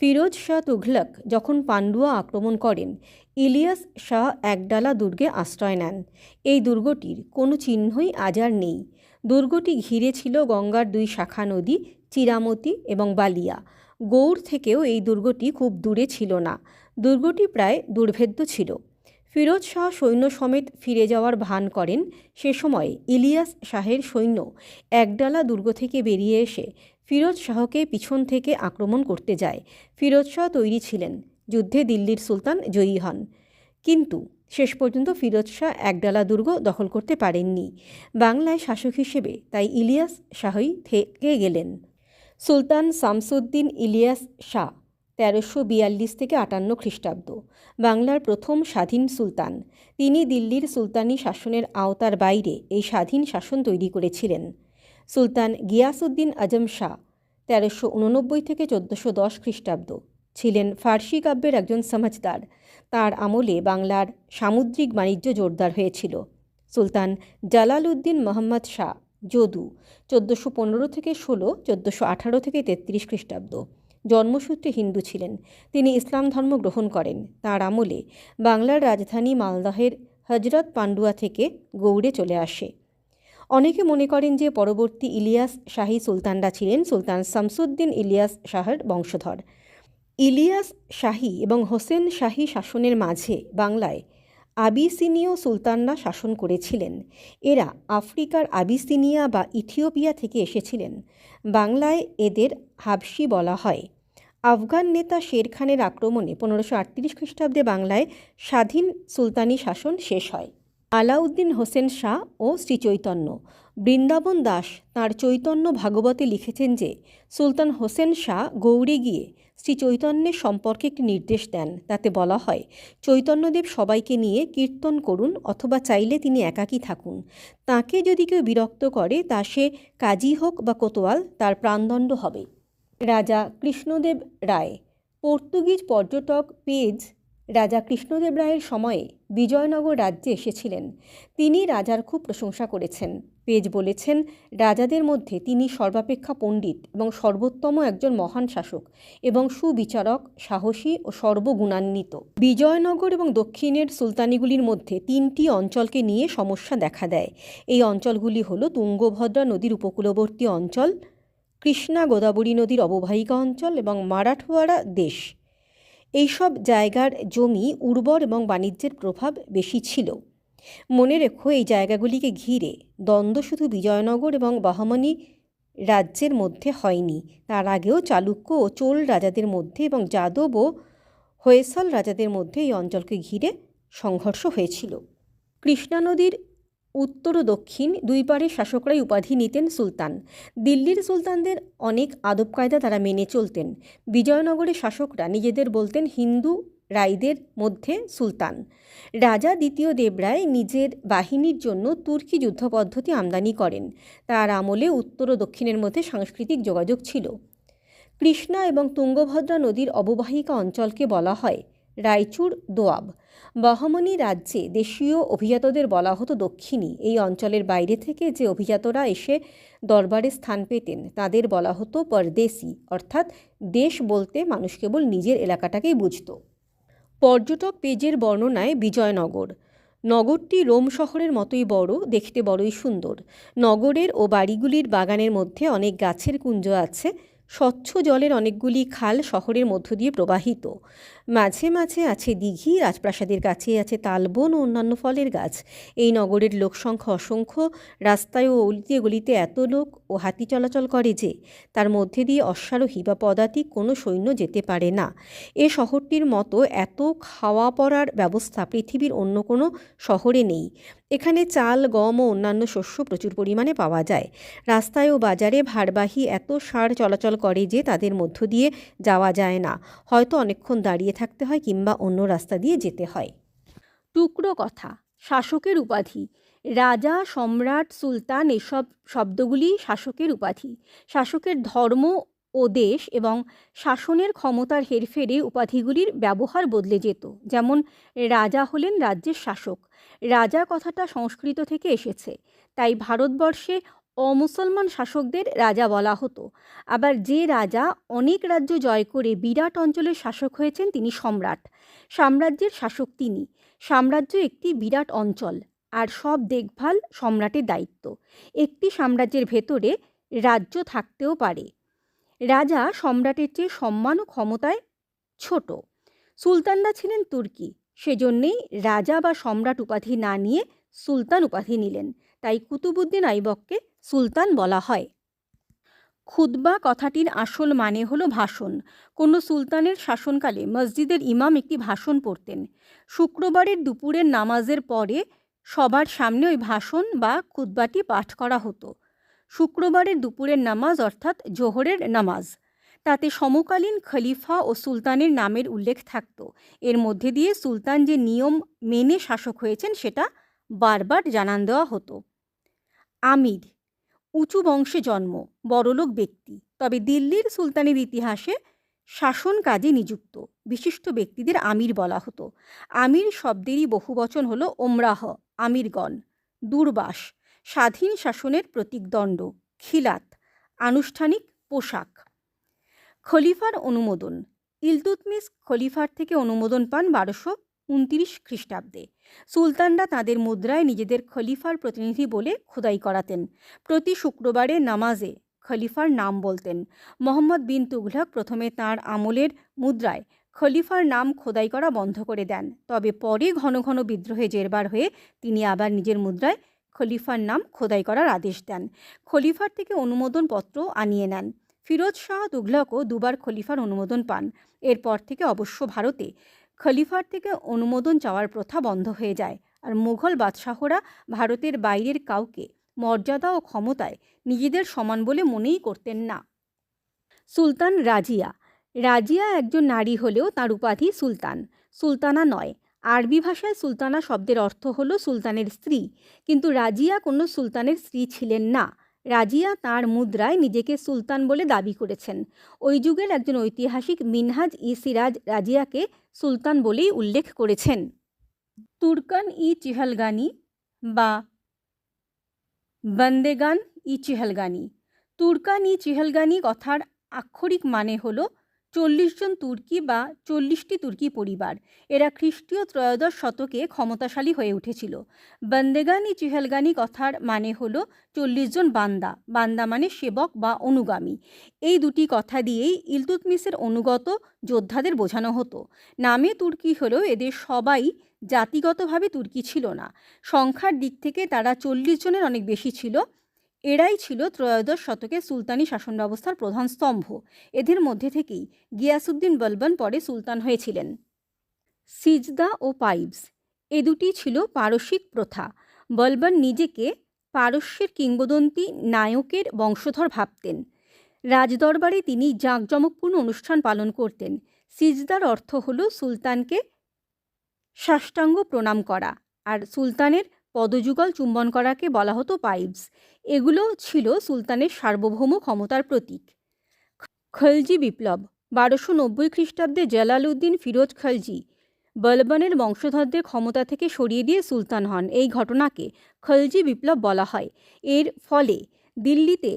ফিরোজ শাহ তুঘলক যখন পান্ডুয়া আক্রমণ করেন, ইলিয়াস শাহ একডালা দুর্গে আশ্রয় নেন। এই দুর্গটির কোনো চিহ্নই আজ আর নেই। দুর্গটি ঘিরে ছিল গঙ্গার 2 শাখা নদী, চিরামতি এবং বালিয়া। গৌড় থেকেও এই দুর্গটি খুব দূরে ছিল না। দুর্গটি প্রায় দুর্ভেদ্য ছিল। ফিরোজ শাহ সৈন্য সমেত ফিরে যাওয়ার ভান করেন। সে সময় ইলিয়াস শাহের সৈন্য একডালা দুর্গ থেকে বেরিয়ে এসে ফিরোজ শাহকে পিছন থেকে আক্রমণ করতে যায়। ফিরোজ শাহ তৈরি ছিলেন, যুদ্ধে দিল্লির সুলতান জয়ী হন, কিন্তু শেষ পর্যন্ত ফিরোজ শাহ একডালা দুর্গ দখল করতে পারেননি। বাংলায় শাসক হিসেবে তাই ইলিয়াস শাহই থেকে গেলেন। সুলতান শামসুদ্দিন ইলিয়াস শাহ 1342 থেকে 58 খ্রিস্টাব্দ বাংলার প্রথম স্বাধীন সুলতান। তিনি দিল্লির সুলতানি শাসনের আওতার বাইরে এই স্বাধীন শাসন তৈরি করেছিলেন। সুলতান গিয়াসউদ্দিন আজম শাহ 1389 থেকে 1410 খ্রিস্টাব্দ ছিলেন ফার্সি কাব্যের একজন সমঝদার। তাঁর আমলে বাংলার সামুদ্রিক বাণিজ্য জোরদার হয়েছিল। সুলতান জালালউদ্দিন মোহাম্মদ শাহ যদু 1415 থেকে 16, 1418 থেকে 33 খ্রিস্টাব্দ জন্মসূত্রে হিন্দু ছিলেন। তিনি ইসলাম ধর্ম গ্রহণ করেন। তাঁর আমলে বাংলার রাজধানী মালদহের হজরত পান্ডুয়া থেকে গৌড়ে চলে আসে। অনেকে মনে করেন যে পরবর্তী ইলিয়াস শাহী সুলতানরা ছিলেন সুলতান শামসুদ্দিন ইলিয়াস শাহের বংশধর। ইলিয়াস শাহী এবং হোসেন শাহী শাসনের মাঝে বাংলায় আবিসিনীয় সুলতানরা শাসন করেছিলেন। এরা আফ্রিকার আবিসিনিয়া বা ইথিওপিয়া থেকে এসেছিলেন। বাংলায় এদের হাবশি বলা হয়। আফগান নেতা শের খানের আক্রমণে 1538 খ্রিস্টাব্দে বাংলায় স্বাধীন সুলতানি শাসন শেষ হয়। আলাউদ্দিন হোসেন শাহ ও শ্রীচৈতন্য। বৃন্দাবন দাস তাঁর চৈতন্য ভাগবতে লিখেছেন যে সুলতান হোসেন শাহ গৌড়ে গিয়ে শ্রীচৈতন্যের সম্পর্কে একটি নির্দেশ দেন। তাতে বলা হয়, চৈতন্যদেব সবাইকে নিয়ে কীর্তন করুন, অথবা চাইলে তিনি একাকী থাকুন। তাকে যদি কেউ বিরক্ত করে, তা সে কাজী হোক বা কোতোয়াল, তার প্রাণদণ্ড হবে। রাজা কৃষ্ণদেব রায়। পর্তুগিজ পর্যটক পেজ রাজা কৃষ্ণদেব রায়ের সময়ে বিজয়নগর রাজ্যে এসেছিলেন। তিনি রাজার খুব প্রশংসা করেছেন। পেজ বলেছেন, রাজাদের মধ্যে তিনি সর্বাপেক্ষা পণ্ডিত এবং সর্বোত্তম একজন মহান শাসক এবং সুবিচারক, সাহসী ও সর্বগুণান্বিত। বিজয়নগর এবং দক্ষিণের সুলতানিগুলির মধ্যে 3টি অঞ্চলকে নিয়ে সমস্যা দেখা দেয়। এই অঞ্চলগুলি হল তুঙ্গভদ্রা নদীর উপকূলবর্তী অঞ্চল, কৃষ্ণা গোদাবরী নদীর অববাহিকা অঞ্চল এবং মারাঠওয়াড়া দেশ। এইসব জায়গার জমি উর্বর এবং বাণিজ্যের প্রভাব বেশি ছিল। মনে রেখো, এই জায়গাগুলিকে ঘিরে দ্বন্দ্ব শুধু বিজয়নগর এবং বাহমনি রাজ্যের মধ্যে হয়নি। তার আগেও চালুক্য ও চোল রাজাদের মধ্যে এবং যাদব ও হোয়সাল রাজাদের মধ্যে এই অঞ্চলকে ঘিরে সংঘর্ষ হয়েছিল। কৃষ্ণা নদীর উত্তর ও দক্ষিণ দুই পাড়ের শাসকরাই উপাধি নিতেন সুলতান। দিল্লির সুলতানদের অনেক আদব কায়দা তারা মেনে চলতেন। বিজয়নগরের শাসকরা নিজেদের বলতেন হিন্দু রায়দের মধ্যে সুলতান। রাজা দ্বিতীয় দেবরায় নিজের বাহিনীর জন্য তুর্কি যুদ্ধ পদ্ধতি আমদানি করেন। তার আমলে উত্তর ও দক্ষিণের মধ্যে সাংস্কৃতিক যোগাযোগ ছিল। কৃষ্ণা এবং তুঙ্গভদ্রা নদীর অববাহিকা অঞ্চলকে বলা হয় রায়চুর দোয়াব। বহমনি রাজ্যে দেশীয় অভিজাতদের বলা হতো দক্ষিণী। এই অঞ্চলের বাইরে থেকে যে অভিজাতরা এসে দরবারে স্থান পেতেন তাদের বলা হতো পরদেশি, অর্থাৎ দেশ বলতে মানুষ কেবল নিজের এলাকাটাকেই বুঝত। পর্যটক পেজের বর্ণনায় বিজয়নগর। নগরটি রোম শহরের মতোই বড়, দেখতে বড়ই সুন্দর। নগরের ও বাড়িগুলির বাগানের মধ্যে অনেক গাছের কুঞ্জ আছে। স্বচ্ছ জলের অনেকগুলি খাল শহরের মধ্য দিয়ে প্রবাহিত। মাঝে মাঝে আছে দিঘি, রাজপ্রাসাদের কাছে আছে তালবন ও অন্যান্য ফলের গাছ। এই নগরের লোকসংখ্যা অসংখ্য। রাস্তায় ও অলিতে গলিতে এত লোক ও হাতি চলাচল করে যে তার মধ্যে দিয়ে অশ্বারোহী বা পদাতিক কোনো সৈন্য যেতে পারে না। এ শহরটির মতো এত খাওয়া পরার ব্যবস্থা পৃথিবীর অন্য কোনো শহরে নেই। এখানে চাল, গম ও অন্যান্য শস্য প্রচুর পরিমাণে পাওয়া যায়। রাস্তায় ও বাজারে ভারবাহী এত ষাঁড় চলাচল করে যে তাদের মধ্য দিয়ে যাওয়া যায় না, হয়তো অনেকক্ষণ দাঁড়িয়ে থাকতে হয় কিংবা অন্য রাস্তা দিয়ে যেতে হয়। টুকরো কথা। শাসকের উপাধি। রাজা, সম্রাট, সুলতান এসব শব্দগুলি শাসকের উপাধি। শাসকের ধর্ম ও দেশ এবং শাসনের ক্ষমতার হেরফেরে উপাধিগুলির ব্যবহার বদলে যেত। যেমন রাজা হলেন রাজ্যের শাসক। রাজা কথাটা সংস্কৃত থেকে এসেছে, তাই ভারতবর্ষে অমুসলমান শাসকদের রাজা বলা হতো। আবার যে রাজা অনেক রাজ্য জয় করে বিরাট অঞ্চলের শাসক হয়েছেন তিনি সম্রাট। সাম্রাজ্যের শাসক তিনি। সাম্রাজ্য একটি বিরাট অঞ্চল, আর সব দেখভাল সম্রাটের দায়িত্ব। একটি সাম্রাজ্যের ভেতরে রাজ্য থাকতেও পারে। রাজা সম্রাটের চেয়ে সম্মান ও ক্ষমতায় ছোট। সুলতানরা ছিলেন তুর্কি, সেজন্যেই রাজা বা সম্রাট উপাধি না নিয়ে সুলতান উপাধি নিলেন। তাই কুতুবউদ্দিন আইবককে সুলতান বলা হয়। খুতবা কথাটির আসল মানে হলো ভাষণ। কোনো সুলতানের শাসনকালে মসজিদের ইমাম একটি ভাষণ পড়তেন। শুক্রবারের দুপুরের নামাজের পরে সবার সামনে ওই ভাষণ বা খুতবাটি পাঠ করা হতো। শুক্রবারের দুপুরের নামাজ অর্থাৎ জোহরের নামাজ। তাতে সমকালীন খলিফা ও সুলতানের নামের উল্লেখ থাকত। এর মধ্যে দিয়ে সুলতান যে নিয়ম মেনে শাসক হয়েছেন সেটা বারবার জানান দেওয়া হতো। আমির, উঁচু বংশে জন্ম, বড়লোক ব্যক্তি। তবে দিল্লির সুলতানের ইতিহাসে শাসন কাজে নিযুক্ত বিশিষ্ট ব্যক্তিদের আমির বলা হতো। আমির শব্দেরই বহুবচন হলো ওমরাহ, আমিরগণ। দূর্বাস, স্বাধীন শাসনের প্রতীকদণ্ড। খিলাত, আনুষ্ঠানিক পোশাক। খলিফার অনুমোদন। ইলতুৎমিশ খলিফার থেকে অনুমোদন পান 1229 খ্রিস্টাব্দে। সুলতানরা তাদের মুদ্রায় নিজেদের খলিফার প্রতিনিধি বলে খোদাই করাতেন। প্রতি শুক্রবারে নামাজে খলিফার নাম বলতেন। মোহাম্মদ বিন তুঘলক প্রথমে তাঁর আমলের মুদ্রায় খলিফার নাম খোদাই করা বন্ধ করে দেন। তবে পরে ঘন ঘন বিদ্রোহে জেরবার হয়ে তিনি আবার নিজের মুদ্রায় খলিফার নাম খোদাই করার আদেশ দেন। খলিফার থেকে অনুমোদন পত্র আনিয়ে নেন। ফিরোজ শাহ তুঘলকও দুবার খলিফার অনুমোদন পান। এরপর থেকে অবশ্য ভারতে খলিফার থেকে অনুমোদন চাওয়ার প্রথা বন্ধ হয়ে যায়, আর মুঘল বাদশাহরা ভারতের বাইরের কাউকে মর্যাদা ও ক্ষমতায় নিজেদের সমান বলে মনেই করতেন না। সুলতান রাজিয়া। রাজিয়া একজন নারী হলেও তার উপাধি সুলতান, সুলতানা নয়। আরবি ভাষায় সুলতানা শব্দের অর্থ হলো সুলতানের স্ত্রী, কিন্তু রাজিয়া কোনো সুলতানের স্ত্রী ছিলেন না। রাজিয়া তাঁর মুদ্রায় নিজেকে সুলতান বলে দাবি করেছেন। ওই যুগের একজন ঐতিহাসিক মিনহাজ ই সিরাজ রাজিয়াকে সুলতান বলেই উল্লেখ করেছেন। তুর্কান ই চিহলগানি বা বন্দেগান ই চিহলগানি। তুর্কান ই চিহলগানি কথার আক্ষরিক মানে হলো 40 জন তুর্কি বা 40টি তুর্কি পরিবার। এরা খ্রিস্টীয় ত্রয়োদশ শতকে ক্ষমতাশালী হয়ে উঠেছিল। বন্দেগান ই চিহলগানি কথার মানে হলো 40 জন বান্দা। বান্দা মানে সেবক বা অনুগামী। এই দুটি কথা দিয়েই ইলতুৎমিশের অনুগত যোদ্ধাদের বোঝানো হতো। নামে তুর্কি হলেও এদের সবাই জাতিগতভাবে তুর্কি ছিল না। সংখ্যার দিক থেকে তারা 40 জনের অনেক বেশি ছিল। এরাই ছিল ত্রয়োদশ শতকে সুলতানি শাসন ব্যবস্থার প্রধান স্তম্ভ। এদের মধ্যে থেকেই গিয়াসউদ্দিন বলবন পরে সুলতান হয়েছিলেন। সিজদা ও পাইপস এ দুটি ছিল পারসিক প্রথা। বলবান নিজেকে পারস্যের কিংবদন্তি নায়কের বংশধর ভাবতেন। রাজদরবারে তিনি জাঁকজমকপূর্ণ অনুষ্ঠান পালন করতেন। সিজদার অর্থ হল সুলতানকে সাষ্টাঙ্গ প্রণাম করা, আর সুলতানের পদযুগল চুম্বন করাকে বলা হতো পাইপস। এগুলো ছিল সুলতানের সার্বভৌম ক্ষমতার প্রতীক। খলজি বিপ্লব 1290 খ্রিস্টাব্দে জালালউদ্দিন ফিরোজ খলজি বলবানের বংশধরদের ক্ষমতা থেকে সরিয়ে দিয়ে সুলতান হন। এই ঘটনাকে খলজি বিপ্লব বলা হয়। এর ফলে দিল্লিতে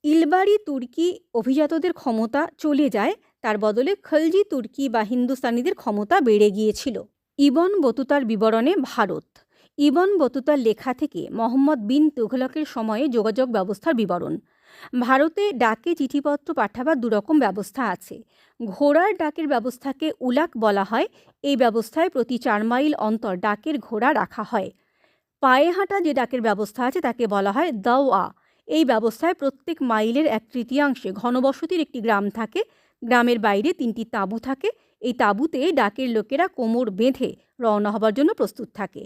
ইলবারি তুর্কি অভিজাতদের ক্ষমতা চলে যায়, তার বদলে খলজি তুর্কি বা হিন্দুস্তানিদের ক্ষমতা বেড়ে গিয়েছিল। ইবন বতুতার বিবরণে ভারত। ইবন বতুতার লেখা থেকে মোহাম্মদ বিন তুঘলকের সময়ে যোগাযোগ ব্যবস্থার বিবরণ। ভারতে ডাকে চিঠিপত্র পাঠাবার দুরকম ব্যবস্থা আছে। ঘোড়ার ডাকের ব্যবস্থাকে উলাক বলা হয়। এই ব্যবস্থায় প্রতি 4 মাইল অন্তর ডাকের ঘোড়া রাখা হয়। পায়ে হাঁটা যে ডাকের ব্যবস্থা আছে তাকে বলা হয় দাওয়া। এই ব্যবস্থায় প্রত্যেক মাইলের 1/3 ঘনবসতির একটি গ্রাম থাকে। গ্রামের বাইরে 3টি তাঁবু থাকে। এই তাঁবুতে ডাকের লোকেরা কোমর বেঁধে রওনা হবার জন্য প্রস্তুত থাকে।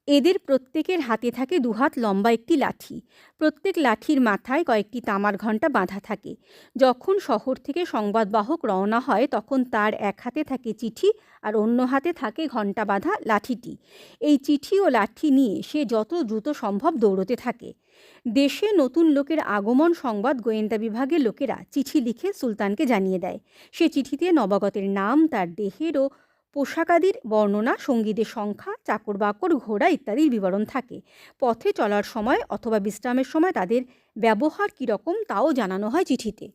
এদের প্রত্যেকের হাতে থাকে 2 হাত লম্বা একটি লাঠি। প্রত্যেক লাঠির মাথায় কয়েকটি তামার ঘণ্টা বাঁধা থাকে। যখন শহর থেকে সংবাদবাহক রওনা হয় তখন তার এক হাতে থাকে চিঠি আর অন্য হাতে থাকে ঘণ্টা বাঁধা লাঠিটি। এই চিঠি ও লাঠি নিয়ে সে যত দ্রুত সম্ভব দৌড়তে থাকে। দেশে নতুন লোকের আগমন সংবাদ গোয়েন্দা বিভাগের লোকেরা চিঠি লিখে সুলতানকে জানিয়ে দেয়। সে চিঠিতে নবাগতের নাম, তার দেহের ও পোশাকাদির বর্ণনা, সঙ্গীদের সংখ্যা, চাকর বাকর, ঘোড়া ইত্যাদির বিবরণ থাকে। পথে চলার সময় অথবা বিশ্রামের সময় তাদের ব্যবহার কীরকম তাও জানানো হয় চিঠিতে।